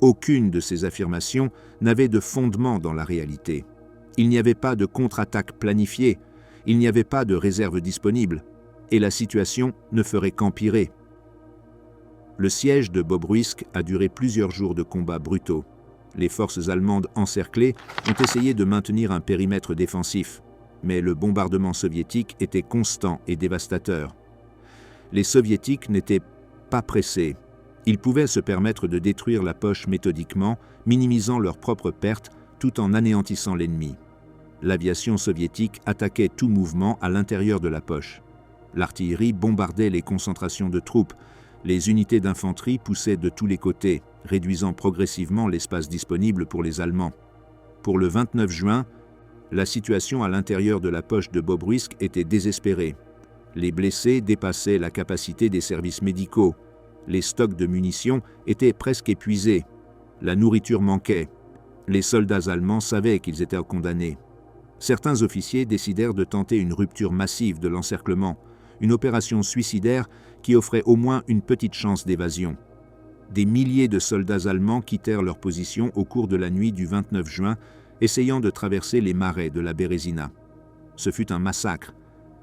Aucune de ces affirmations n'avait de fondement dans la réalité. Il n'y avait pas de contre-attaque planifiée, il n'y avait pas de réserve disponible, et la situation ne ferait qu'empirer. Le siège de Bobruisk a duré plusieurs jours de combats brutaux. Les forces allemandes encerclées ont essayé de maintenir un périmètre défensif, mais le bombardement soviétique était constant et dévastateur. Les soviétiques n'étaient pas pressés. Ils pouvaient se permettre de détruire la poche méthodiquement, minimisant leurs propres pertes tout en anéantissant l'ennemi. L'aviation soviétique attaquait tout mouvement à l'intérieur de la poche. L'artillerie bombardait les concentrations de troupes. Les unités d'infanterie poussaient de tous les côtés, réduisant progressivement l'espace disponible pour les Allemands. Pour le 29 juin, la situation à l'intérieur de la poche de Bobruisk était désespérée. Les blessés dépassaient la capacité des services médicaux. Les stocks de munitions étaient presque épuisés. La nourriture manquait. Les soldats allemands savaient qu'ils étaient condamnés. Certains officiers décidèrent de tenter une rupture massive de l'encerclement, une opération suicidaire qui offrait au moins une petite chance d'évasion. Des milliers de soldats allemands quittèrent leur position au cours de la nuit du 29 juin, essayant de traverser les marais de la Berezina. Ce fut un massacre.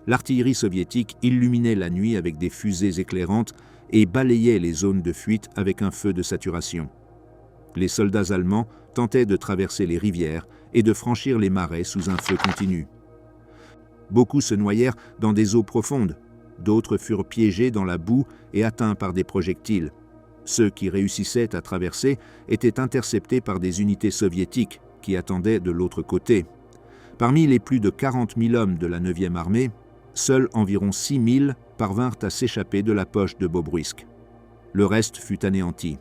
L'artillerie soviétique illuminait la nuit avec des fusées éclairantes et balayait les zones de fuite avec un feu de saturation. Les soldats allemands tentaient de traverser les rivières et de franchir les marais sous un feu continu. Beaucoup se noyèrent dans des eaux profondes, d'autres furent piégés dans la boue et atteints par des projectiles. Ceux qui réussissaient à traverser étaient interceptés par des unités soviétiques qui attendaient de l'autre côté. Parmi les plus de 40 000 hommes de la 9e armée, seuls environ 6 000 parvinrent à s'échapper de la poche de Bobruisk. Le reste fut anéanti.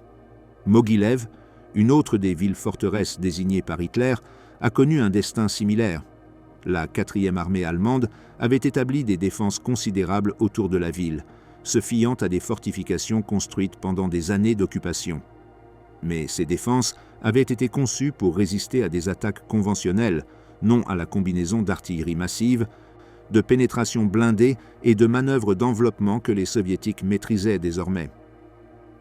Mogilev, une autre des villes forteresses désignées par Hitler, a connu un destin similaire. La 4e armée allemande avait établi des défenses considérables autour de la ville, se fiant à des fortifications construites pendant des années d'occupation. Mais ces défenses avaient été conçues pour résister à des attaques conventionnelles, non à la combinaison d'artillerie massive, de pénétration blindée et de manœuvres d'enveloppement que les Soviétiques maîtrisaient désormais.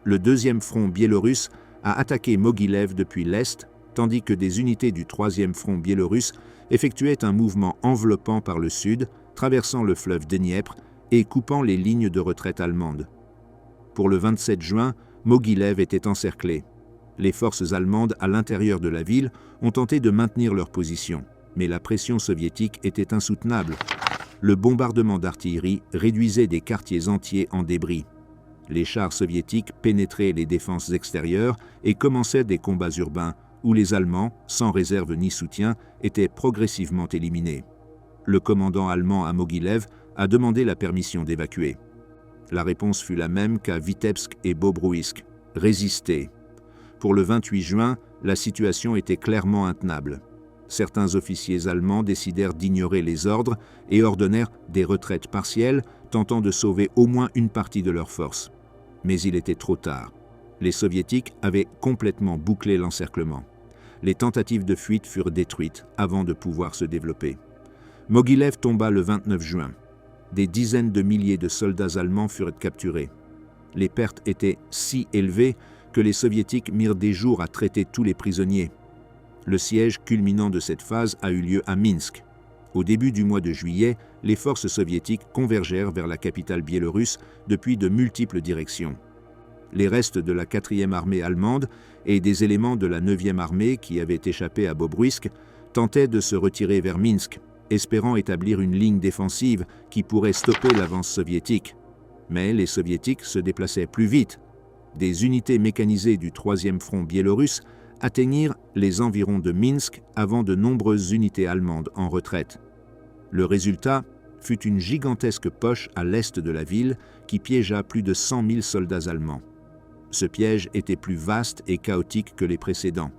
Le deuxième front biélorusse a attaqué Mogilev depuis l'est, tandis que des unités du troisième front biélorusse effectuaient un mouvement enveloppant par le sud, traversant le fleuve Dniepr et coupant les lignes de retraite allemandes. Pour le 27 juin, Mogilev était encerclé. Les forces allemandes à l'intérieur de la ville ont tenté de maintenir leur position, mais la pression soviétique était insoutenable. Le bombardement d'artillerie réduisait des quartiers entiers en débris. Les chars soviétiques pénétraient les défenses extérieures et commençaient des combats urbains où les Allemands, sans réserve ni soutien, étaient progressivement éliminés. Le commandant allemand à Mogilev a demandé la permission d'évacuer. La réponse fut la même qu'à Vitebsk et Bobruisk, résister. Pour le 28 juin, la situation était clairement intenable. Certains officiers allemands décidèrent d'ignorer les ordres et ordonnèrent des retraites partielles, tentant de sauver au moins une partie de leurs forces. Mais il était trop tard. Les Soviétiques avaient complètement bouclé l'encerclement. Les tentatives de fuite furent détruites avant de pouvoir se développer. Mogilev tomba le 29 juin. Des dizaines de milliers de soldats allemands furent capturés. Les pertes étaient si élevées que les Soviétiques mirent des jours à traiter tous les prisonniers. Le siège culminant de cette phase a eu lieu à Minsk. Au début du mois de juillet, les forces soviétiques convergèrent vers la capitale biélorusse depuis de multiples directions. Les restes de la 4e armée allemande et des éléments de la 9e armée qui avaient échappé à Bobruisk tentaient de se retirer vers Minsk, espérant établir une ligne défensive qui pourrait stopper l'avance soviétique. Mais les Soviétiques se déplaçaient plus vite. Des unités mécanisées du 3e front biélorusse atteignirent les environs de Minsk avant de nombreuses unités allemandes en retraite. Le résultat fut une gigantesque poche à l'est de la ville qui piégea plus de 100 000 soldats allemands. Ce piège était plus vaste et chaotique que les précédents.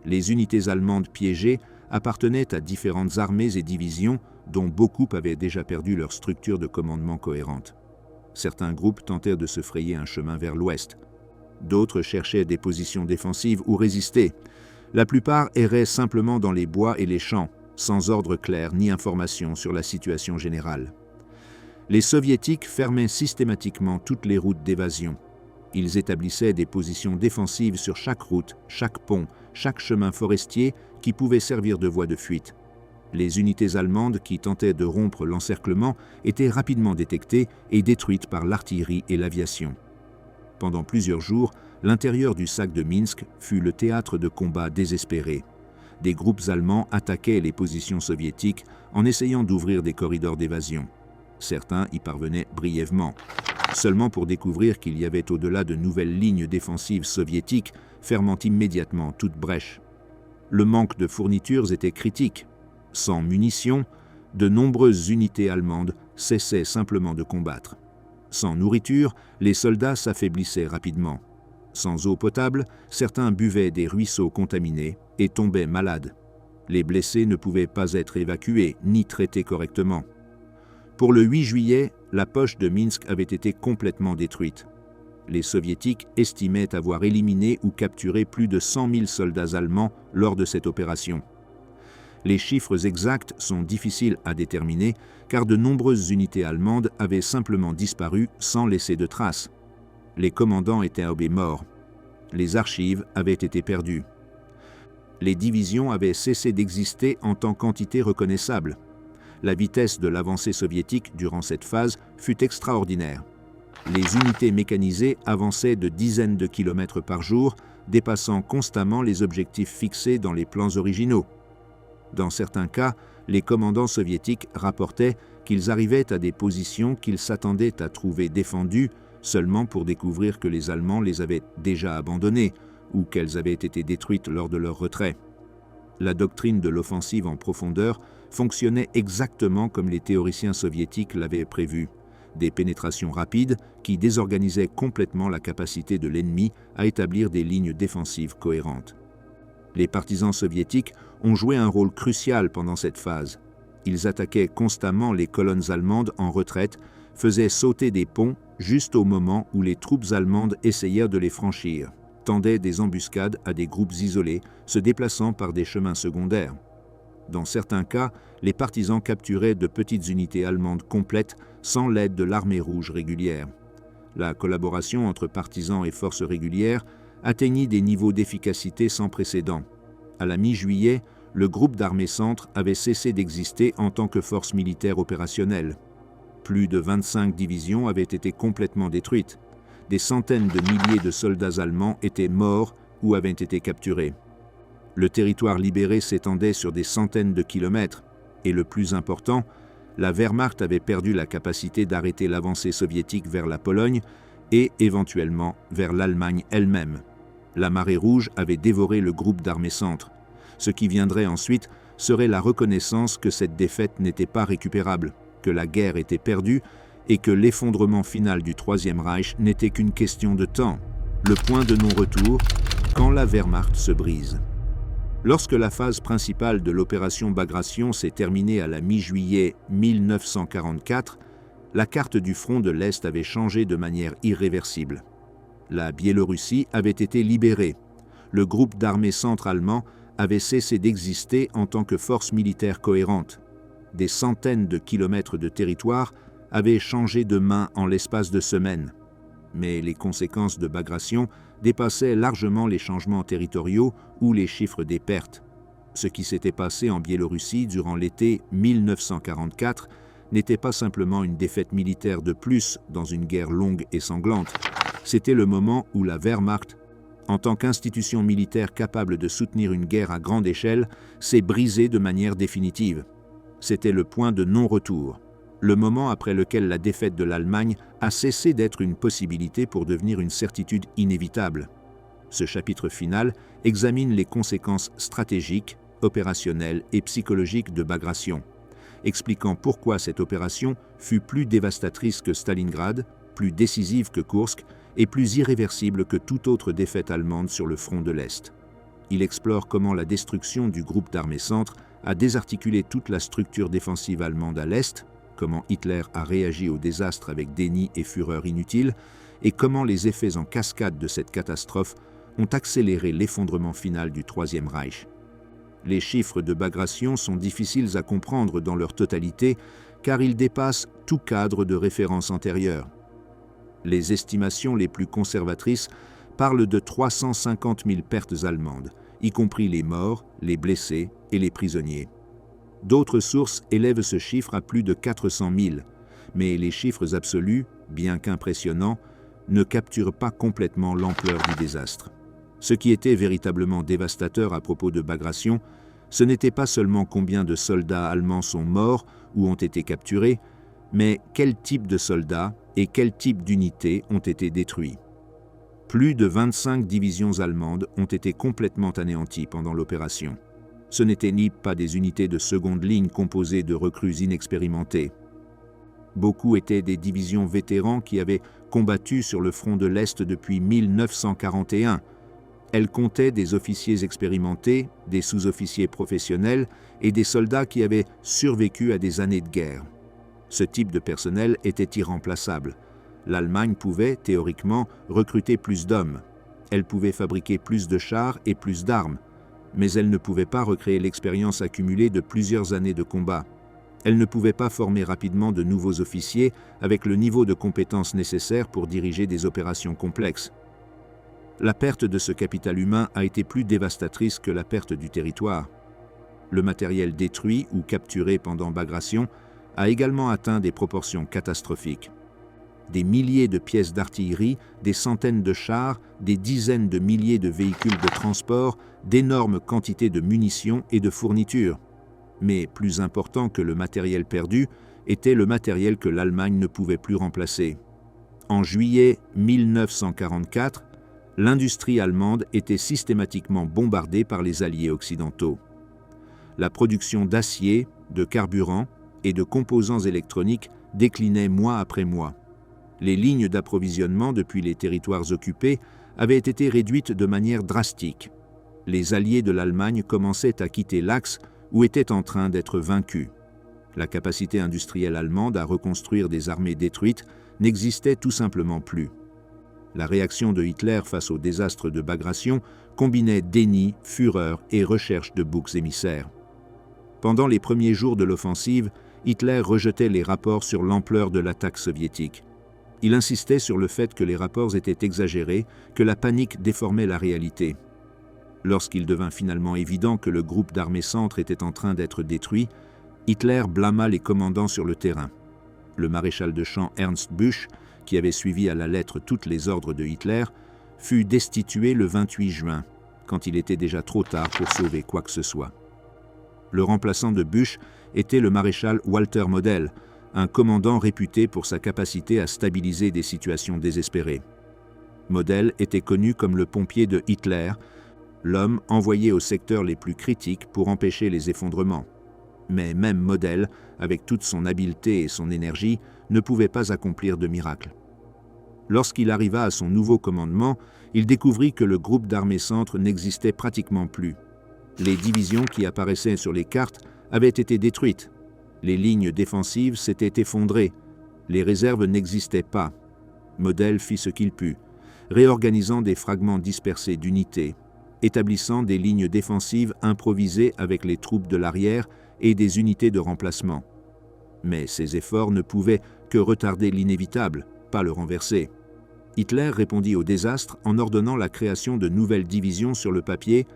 Les unités allemandes piégées appartenaient à différentes armées et divisions dont beaucoup avaient déjà perdu leur structure de commandement cohérente. Certains groupes tentèrent de se frayer un chemin vers l'ouest. D'autres cherchaient des positions défensives ou résistaient. La plupart erraient simplement dans les bois et les champs, sans ordre clair ni information sur la situation générale. Les Soviétiques fermaient systématiquement toutes les routes d'évasion. Ils établissaient des positions défensives sur chaque route, chaque pont, chaque chemin forestier qui pouvait servir de voie de fuite. Les unités allemandes qui tentaient de rompre l'encerclement étaient rapidement détectées et détruites par l'artillerie et l'aviation. Pendant plusieurs jours, l'intérieur du sac de Minsk fut le théâtre de combats désespérés. Des groupes allemands attaquaient les positions soviétiques en essayant d'ouvrir des corridors d'évasion. Certains y parvenaient brièvement, seulement pour découvrir qu'il y avait au-delà de nouvelles lignes défensives soviétiques fermant immédiatement toute brèche. Le manque de fournitures était critique. Sans munitions, de nombreuses unités allemandes cessaient simplement de combattre. Sans nourriture, les soldats s'affaiblissaient rapidement. Sans eau potable, certains buvaient des ruisseaux contaminés et tombaient malades. Les blessés ne pouvaient pas être évacués ni traités correctement. Pour le 8 juillet, la poche de Minsk avait été complètement détruite. Les Soviétiques estimaient avoir éliminé ou capturé plus de 100 000 soldats allemands lors de cette opération. Les chiffres exacts sont difficiles à déterminer car de nombreuses unités allemandes avaient simplement disparu sans laisser de traces. Les commandants étaient morts. Les archives avaient été perdues. Les divisions avaient cessé d'exister en tant qu'entité reconnaissable. La vitesse de l'avancée soviétique durant cette phase fut extraordinaire. Les unités mécanisées avançaient de dizaines de kilomètres par jour, dépassant constamment les objectifs fixés dans les plans originaux. Dans certains cas, les commandants soviétiques rapportaient qu'ils arrivaient à des positions qu'ils s'attendaient à trouver défendues seulement pour découvrir que les Allemands les avaient déjà abandonnées ou qu'elles avaient été détruites lors de leur retrait. La doctrine de l'offensive en profondeur fonctionnait exactement comme les théoriciens soviétiques l'avaient prévu. Des pénétrations rapides qui désorganisaient complètement la capacité de l'ennemi à établir des lignes défensives cohérentes. Les partisans soviétiques ont joué un rôle crucial pendant cette phase. Ils attaquaient constamment les colonnes allemandes en retraite, faisaient sauter des ponts juste au moment où les troupes allemandes essayèrent de les franchir, tendaient des embuscades à des groupes isolés, se déplaçant par des chemins secondaires. Dans certains cas, les partisans capturaient de petites unités allemandes complètes sans l'aide de l'armée rouge régulière. La collaboration entre partisans et forces régulières atteignit des niveaux d'efficacité sans précédent. À la mi-juillet, le groupe d'armées centre avait cessé d'exister en tant que force militaire opérationnelle. Plus de 25 divisions avaient été complètement détruites. Des centaines de milliers de soldats allemands étaient morts ou avaient été capturés. Le territoire libéré s'étendait sur des centaines de kilomètres, et le plus important, la Wehrmacht avait perdu la capacité d'arrêter l'avancée soviétique vers la Pologne et éventuellement vers l'Allemagne elle-même. La marée rouge avait dévoré le groupe d'armées centre. Ce qui viendrait ensuite serait la reconnaissance que cette défaite n'était pas récupérable, que la guerre était perdue et que l'effondrement final du Troisième Reich n'était qu'une question de temps, le point de non-retour, quand la Wehrmacht se brise. Lorsque la phase principale de l'opération Bagration s'est terminée à la mi-juillet 1944, la carte du front de l'Est avait changé de manière irréversible. La Biélorussie avait été libérée. Le groupe d'armées centre allemand avait cessé d'exister en tant que force militaire cohérente. Des centaines de kilomètres de territoire avaient changé de main en l'espace de semaines. Mais les conséquences de Bagration dépassaient largement les changements territoriaux ou les chiffres des pertes. Ce qui s'était passé en Biélorussie durant l'été 1944 n'était pas simplement une défaite militaire de plus dans une guerre longue et sanglante. C'était le moment où la Wehrmacht, en tant qu'institution militaire capable de soutenir une guerre à grande échelle, s'est brisée de manière définitive. C'était le point de non-retour, le moment après lequel la défaite de l'Allemagne a cessé d'être une possibilité pour devenir une certitude inévitable. Ce chapitre final examine les conséquences stratégiques, opérationnelles et psychologiques de Bagration, expliquant pourquoi cette opération fut plus dévastatrice que Stalingrad, plus décisive que Koursk et plus irréversible que toute autre défaite allemande sur le front de l'Est. Il explore comment la destruction du groupe d'armées centre a désarticulé toute la structure défensive allemande à l'Est, comment Hitler a réagi au désastre avec déni et fureur inutile, et comment les effets en cascade de cette catastrophe ont accéléré l'effondrement final du Troisième Reich. Les chiffres de Bagration sont difficiles à comprendre dans leur totalité car ils dépassent tout cadre de référence antérieur. Les estimations les plus conservatrices parlent de 350 000 pertes allemandes, y compris les morts, les blessés et les prisonniers. D'autres sources élèvent ce chiffre à plus de 400 000, mais les chiffres absolus, bien qu'impressionnants, ne capturent pas complètement l'ampleur du désastre. Ce qui était véritablement dévastateur à propos de Bagration, ce n'était pas seulement combien de soldats allemands sont morts ou ont été capturés, mais quel type de soldats et quel type d'unités ont été détruits. Plus de 25 divisions allemandes ont été complètement anéanties pendant l'opération. Ce n'étaient ni pas des unités de seconde ligne composées de recrues inexpérimentées. Beaucoup étaient des divisions vétérans qui avaient combattu sur le front de l'Est depuis 1941. Elles comptaient des officiers expérimentés, des sous-officiers professionnels et des soldats qui avaient survécu à des années de guerre. Ce type de personnel était irremplaçable. L'Allemagne pouvait, théoriquement, recruter plus d'hommes. Elle pouvait fabriquer plus de chars et plus d'armes, mais elle ne pouvait pas recréer l'expérience accumulée de plusieurs années de combat. Elle ne pouvait pas former rapidement de nouveaux officiers avec le niveau de compétence nécessaire pour diriger des opérations complexes. La perte de ce capital humain a été plus dévastatrice que la perte du territoire. Le matériel détruit ou capturé pendant Bagration a également atteint des proportions catastrophiques. Des milliers de pièces d'artillerie, des centaines de chars, des dizaines de milliers de véhicules de transport, d'énormes quantités de munitions et de fournitures. Mais plus important que le matériel perdu était le matériel que l'Allemagne ne pouvait plus remplacer. En juillet 1944, l'industrie allemande était systématiquement bombardée par les alliés occidentaux. La production d'acier, de carburant et de composants électroniques déclinait mois après mois. Les lignes d'approvisionnement depuis les territoires occupés avaient été réduites de manière drastique. Les alliés de l'Allemagne commençaient à quitter l'Axe ou étaient en train d'être vaincus. La capacité industrielle allemande à reconstruire des armées détruites n'existait tout simplement plus. La réaction de Hitler face au désastre de Bagration combinait déni, fureur et recherche de boucs émissaires. Pendant les premiers jours de l'offensive, Hitler rejetait les rapports sur l'ampleur de l'attaque soviétique. Il insistait sur le fait que les rapports étaient exagérés, que la panique déformait la réalité. Lorsqu'il devint finalement évident que le groupe d'armées centre était en train d'être détruit, Hitler blâma les commandants sur le terrain. Le maréchal de champ Ernst Busch, qui avait suivi à la lettre toutes les ordres de Hitler, fut destitué le 28 juin, quand il était déjà trop tard pour sauver quoi que ce soit. Le remplaçant de Busch était le maréchal Walter Model, un commandant réputé pour sa capacité à stabiliser des situations désespérées. Model était connu comme le pompier de Hitler, l'homme envoyé aux secteurs les plus critiques pour empêcher les effondrements. Mais même Model, avec toute son habileté et son énergie, ne pouvait pas accomplir de miracle. Lorsqu'il arriva à son nouveau commandement, il découvrit que le groupe d'armées centre n'existait pratiquement plus. Les divisions qui apparaissaient sur les cartes avaient été détruites. Les lignes défensives s'étaient effondrées. Les réserves n'existaient pas. Model fit ce qu'il put, réorganisant des fragments dispersés d'unités, établissant des lignes défensives improvisées avec les troupes de l'arrière et des unités de remplacement. Mais ces efforts ne pouvaient que retarder l'inévitable, pas le renverser. Hitler répondit au désastre en ordonnant la création de nouvelles divisions sur le papier,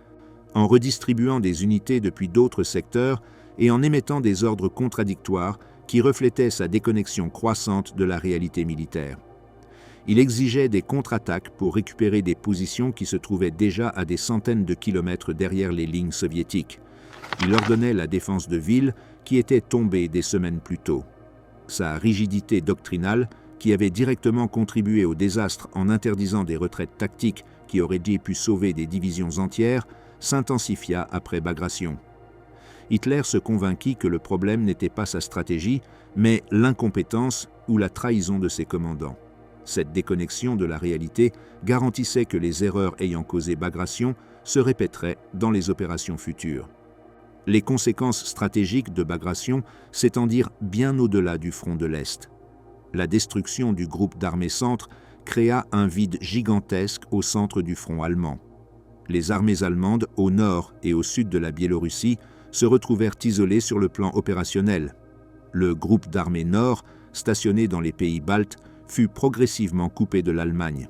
en redistribuant des unités depuis d'autres secteurs et en émettant des ordres contradictoires qui reflétaient sa déconnexion croissante de la réalité militaire. Il exigeait des contre-attaques pour récupérer des positions qui se trouvaient déjà à des centaines de kilomètres derrière les lignes soviétiques. Il ordonnait la défense de villes qui étaient tombées des semaines plus tôt. Sa rigidité doctrinale, qui avait directement contribué au désastre en interdisant des retraites tactiques qui auraient pu sauver des divisions entières, s'intensifia après Bagration. Hitler se convainquit que le problème n'était pas sa stratégie, mais l'incompétence ou la trahison de ses commandants. Cette déconnexion de la réalité garantissait que les erreurs ayant causé Bagration se répéteraient dans les opérations futures. Les conséquences stratégiques de Bagration s'étendirent bien au-delà du front de l'Est. La destruction du groupe d'armées centre créa un vide gigantesque au centre du front allemand. Les armées allemandes, au nord et au sud de la Biélorussie, se retrouvèrent isolées sur le plan opérationnel. Le groupe d'armées nord, stationné dans les pays baltes, fut progressivement coupé de l'Allemagne.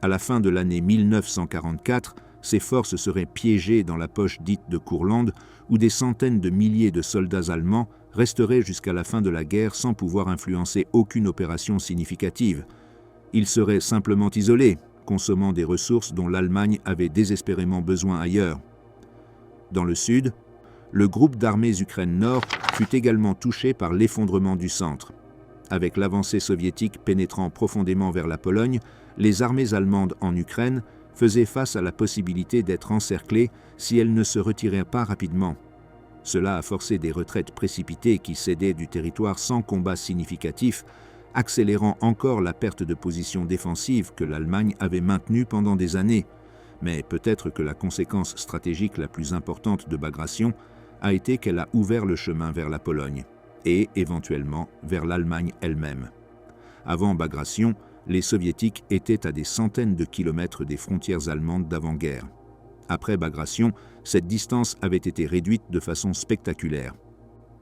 À la fin de l'année 1944, ses forces seraient piégées dans la poche dite de Courlande, où des centaines de milliers de soldats allemands resteraient jusqu'à la fin de la guerre sans pouvoir influencer aucune opération significative. Ils seraient simplement isolés, consommant des ressources dont l'Allemagne avait désespérément besoin ailleurs. Dans le sud, le groupe d'armées Ukraine Nord fut également touché par l'effondrement du centre. Avec l'avancée soviétique pénétrant profondément vers la Pologne, les armées allemandes en Ukraine faisaient face à la possibilité d'être encerclées si elles ne se retiraient pas rapidement. Cela a forcé des retraites précipitées qui cédaient du territoire sans combat significatif, accélérant encore la perte de position défensive que l'Allemagne avait maintenue pendant des années. Mais peut-être que la conséquence stratégique la plus importante de Bagration a été qu'elle a ouvert le chemin vers la Pologne et, éventuellement, vers l'Allemagne elle-même. Avant Bagration, les Soviétiques étaient à des centaines de kilomètres des frontières allemandes d'avant-guerre. Après Bagration, cette distance avait été réduite de façon spectaculaire.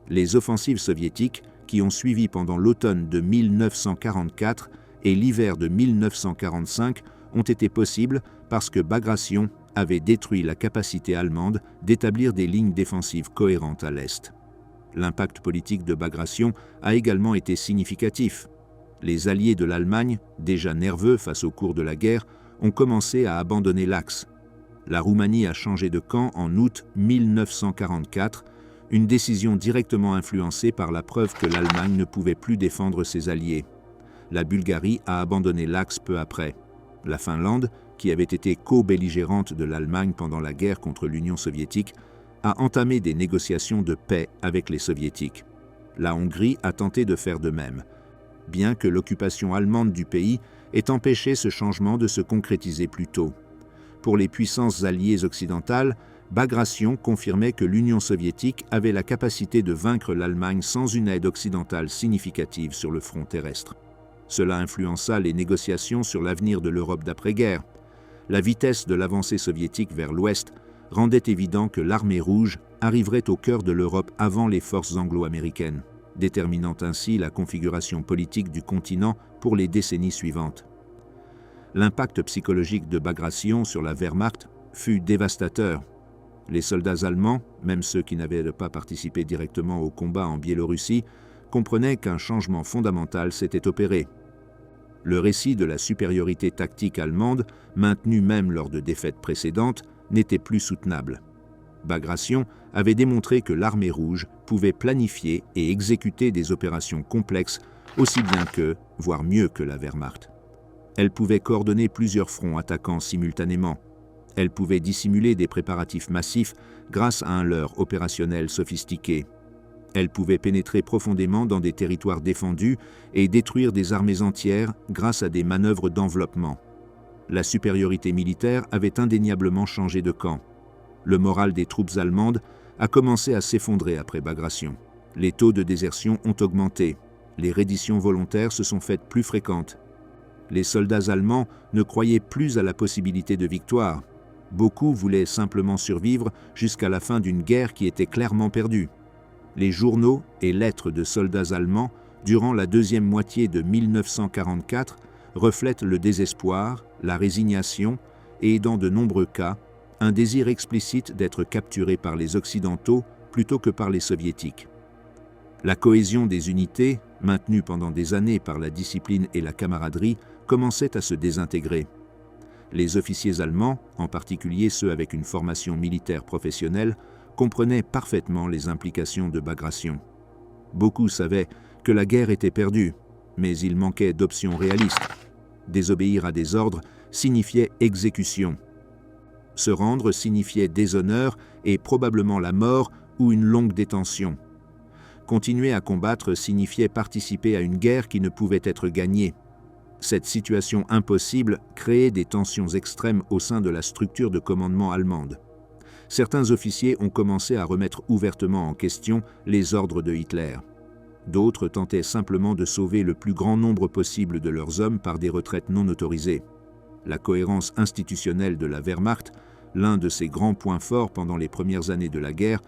Les offensives soviétiques, qui ont suivi pendant l'automne de 1944 et l'hiver de 1945, ont été possibles parce que Bagration avait détruit la capacité allemande d'établir des lignes défensives cohérentes à l'Est. L'impact politique de Bagration a également été significatif. Les alliés de l'Allemagne, déjà nerveux face au cours de la guerre, ont commencé à abandonner l'Axe. La Roumanie a changé de camp en août 1944, une décision directement influencée par la preuve que l'Allemagne ne pouvait plus défendre ses alliés. La Bulgarie a abandonné l'Axe peu après. La Finlande, qui avait été co-belligérante de l'Allemagne pendant la guerre contre l'Union soviétique, a entamé des négociations de paix avec les Soviétiques. La Hongrie a tenté de faire de même, bien que l'occupation allemande du pays ait empêché ce changement de se concrétiser plus tôt. Pour les puissances alliées occidentales, Bagration confirmait que l'Union soviétique avait la capacité de vaincre l'Allemagne sans une aide occidentale significative sur le front terrestre. Cela influença les négociations sur l'avenir de l'Europe d'après-guerre. La vitesse de l'avancée soviétique vers l'ouest rendait évident que l'Armée rouge arriverait au cœur de l'Europe avant les forces anglo-américaines, déterminant ainsi la configuration politique du continent pour les décennies suivantes. L'impact psychologique de Bagration sur la Wehrmacht fut dévastateur. Les soldats allemands, même ceux qui n'avaient pas participé directement au combat en Biélorussie, comprenaient qu'un changement fondamental s'était opéré. Le récit de la supériorité tactique allemande, maintenu même lors de défaites précédentes, n'était plus soutenable. Bagration avait démontré que l'armée rouge pouvait planifier et exécuter des opérations complexes aussi bien que, voire mieux que la Wehrmacht. Elle pouvait coordonner plusieurs fronts attaquant simultanément. Elle pouvait dissimuler des préparatifs massifs grâce à un leurre opérationnel sophistiqué. Elle pouvait pénétrer profondément dans des territoires défendus et détruire des armées entières grâce à des manœuvres d'enveloppement. La supériorité militaire avait indéniablement changé de camp. Le moral des troupes allemandes a commencé à s'effondrer après Bagration. Les taux de désertion ont augmenté. Les redditions volontaires se sont faites plus fréquentes. Les soldats allemands ne croyaient plus à la possibilité de victoire. Beaucoup voulaient simplement survivre jusqu'à la fin d'une guerre qui était clairement perdue. Les journaux et lettres de soldats allemands, durant la deuxième moitié de 1944, reflètent le désespoir, la résignation et, dans de nombreux cas, un désir explicite d'être capturés par les Occidentaux plutôt que par les Soviétiques. La cohésion des unités, maintenue pendant des années par la discipline et la camaraderie, commençait à se désintégrer. Les officiers allemands, en particulier ceux avec une formation militaire professionnelle, comprenaient parfaitement les implications de Bagration. Beaucoup savaient que la guerre était perdue, mais il manquait d'options réalistes. Désobéir à des ordres signifiait exécution. Se rendre signifiait déshonneur et probablement la mort ou une longue détention. Continuer à combattre signifiait participer à une guerre qui ne pouvait être gagnée. Cette situation impossible créait des tensions extrêmes au sein de la structure de commandement allemande. Certains officiers ont commencé à remettre ouvertement en question les ordres de Hitler. D'autres tentaient simplement de sauver le plus grand nombre possible de leurs hommes par des retraites non autorisées. La cohérence institutionnelle de la Wehrmacht, l'un de ses grands points forts pendant les premières années de la guerre,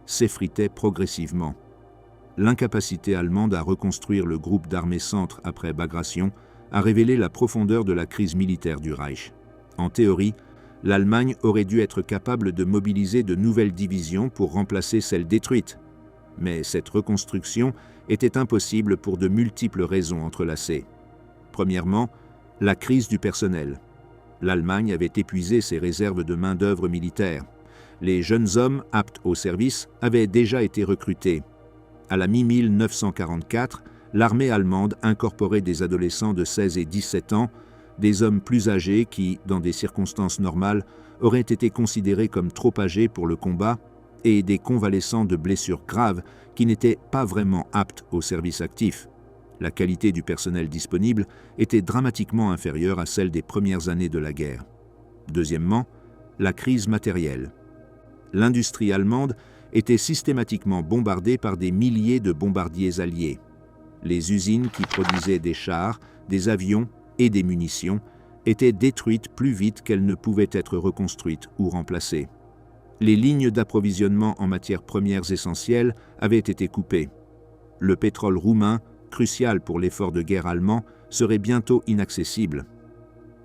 s'effritait progressivement. L'incapacité allemande à reconstruire le groupe d'armées centre après Bagration a révélé la profondeur de la crise militaire du Reich. En théorie, l'Allemagne aurait dû être capable de mobiliser de nouvelles divisions pour remplacer celles détruites. Mais cette reconstruction était impossible pour de multiples raisons entrelacées. Premièrement, la crise du personnel. L'Allemagne avait épuisé ses réserves de main-d'œuvre militaire. Les jeunes hommes aptes au service avaient déjà été recrutés. À la mi-1944, l'armée allemande incorporait des adolescents de 16 et 17 ans, des hommes plus âgés qui, dans des circonstances normales, auraient été considérés comme trop âgés pour le combat, et des convalescents de blessures graves qui n'étaient pas vraiment aptes au service actif. La qualité du personnel disponible était dramatiquement inférieure à celle des premières années de la guerre. Deuxièmement, la crise matérielle. L'industrie allemande était systématiquement bombardée par des milliers de bombardiers alliés. Les usines qui produisaient des chars, des avions et des munitions étaient détruites plus vite qu'elles ne pouvaient être reconstruites ou remplacées. Les lignes d'approvisionnement en matières premières essentielles avaient été coupées. Le pétrole roumain, crucial pour l'effort de guerre allemand, serait bientôt inaccessible.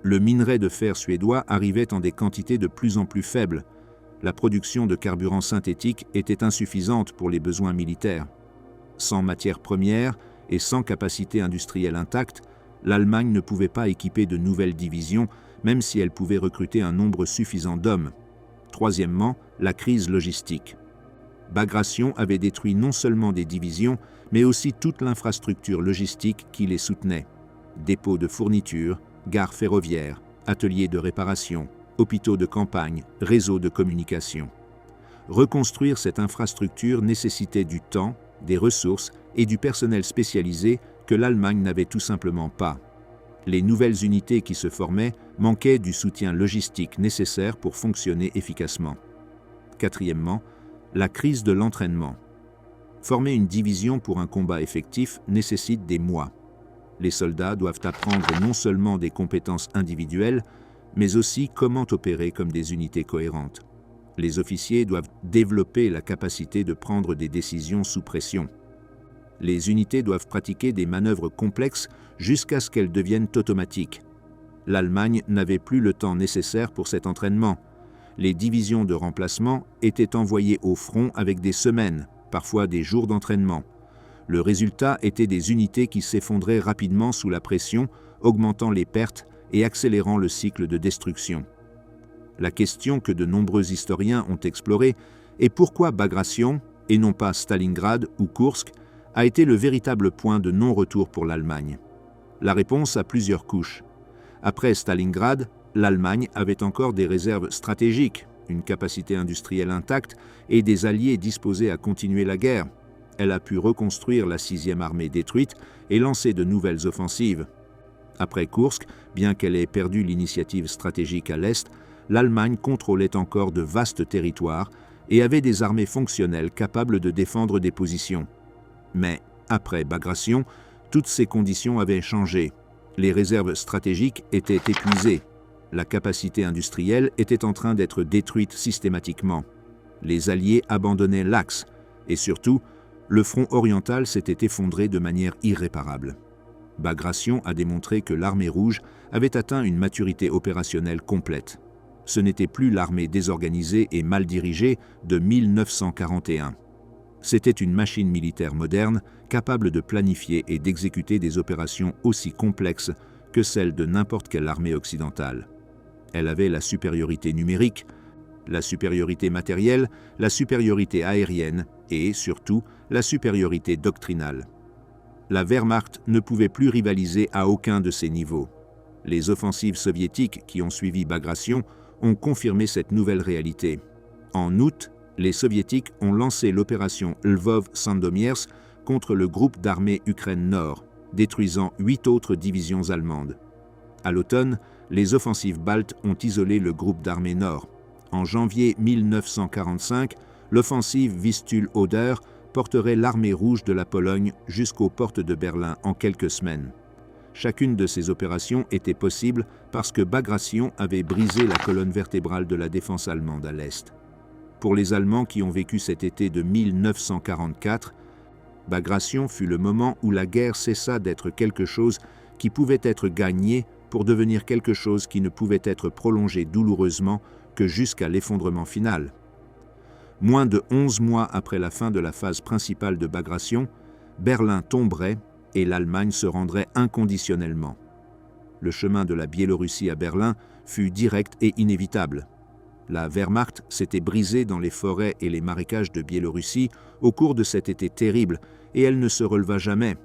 Le minerai de fer suédois arrivait en des quantités de plus en plus faibles. La production de carburant synthétique était insuffisante pour les besoins militaires. Sans matières premières et sans capacité industrielle intacte, l'Allemagne ne pouvait pas équiper de nouvelles divisions, même si elle pouvait recruter un nombre suffisant d'hommes. Troisièmement, la crise logistique. Bagration avait détruit non seulement des divisions, mais aussi toute l'infrastructure logistique qui les soutenait. Dépôts de fournitures, gares ferroviaires, ateliers de réparation, hôpitaux de campagne, réseaux de communication. Reconstruire cette infrastructure nécessitait du temps, des ressources et du personnel spécialisé que l'Allemagne n'avait tout simplement pas. Les nouvelles unités qui se formaient manquaient du soutien logistique nécessaire pour fonctionner efficacement. Quatrièmement, la crise de l'entraînement. Former une division pour un combat effectif nécessite des mois. Les soldats doivent apprendre non seulement des compétences individuelles, mais aussi comment opérer comme des unités cohérentes. Les officiers doivent développer la capacité de prendre des décisions sous pression. Les unités doivent pratiquer des manœuvres complexes jusqu'à ce qu'elles deviennent automatiques. L'Allemagne n'avait plus le temps nécessaire pour cet entraînement. Les divisions de remplacement étaient envoyées au front avec des semaines, parfois des jours d'entraînement. Le résultat était des unités qui s'effondraient rapidement sous la pression, augmentant les pertes et accélérant le cycle de destruction. La question que de nombreux historiens ont explorée est pourquoi Bagration, et non pas Stalingrad ou Koursk, a été le véritable point de non-retour pour l'Allemagne. La réponse a plusieurs couches. Après Stalingrad, l'Allemagne avait encore des réserves stratégiques, une capacité industrielle intacte et des alliés disposés à continuer la guerre. Elle a pu reconstruire la 6e armée détruite et lancer de nouvelles offensives. Après Koursk, bien qu'elle ait perdu l'initiative stratégique à l'Est, l'Allemagne contrôlait encore de vastes territoires et avait des armées fonctionnelles capables de défendre des positions. Mais, après Bagration, toutes ces conditions avaient changé. Les réserves stratégiques étaient épuisées. La capacité industrielle était en train d'être détruite systématiquement. Les Alliés abandonnaient l'Axe et surtout, le front oriental s'était effondré de manière irréparable. Bagration a démontré que l'armée rouge avait atteint une maturité opérationnelle complète. Ce n'était plus l'armée désorganisée et mal dirigée de 1941. C'était une machine militaire moderne, capable de planifier et d'exécuter des opérations aussi complexes que celles de n'importe quelle armée occidentale. Elle avait la supériorité numérique, la supériorité matérielle, la supériorité aérienne et, surtout, la supériorité doctrinale. La Wehrmacht ne pouvait plus rivaliser à aucun de ces niveaux. Les offensives soviétiques qui ont suivi Bagration ont confirmé cette nouvelle réalité. En août, les Soviétiques ont lancé l'opération Lvov-Sandomierz contre le groupe d'armées Ukraine Nord, détruisant 8 autres divisions allemandes. À l'automne, les offensives baltes ont isolé le groupe d'armées Nord. En janvier 1945, l'offensive Vistule-Oder porterait l'armée rouge de la Pologne jusqu'aux portes de Berlin en quelques semaines. Chacune de ces opérations était possible parce que Bagration avait brisé la colonne vertébrale de la défense allemande à l'Est. Pour les Allemands qui ont vécu cet été de 1944, Bagration fut le moment où la guerre cessa d'être quelque chose qui pouvait être gagné pour devenir quelque chose qui ne pouvait être prolongé douloureusement que jusqu'à l'effondrement final. Moins de 11 mois après la fin de la phase principale de Bagration, Berlin tomberait et l'Allemagne se rendrait inconditionnellement. Le chemin de la Biélorussie à Berlin fut direct et inévitable. La Wehrmacht s'était brisée dans les forêts et les marécages de Biélorussie au cours de cet été terrible et elle ne se releva jamais.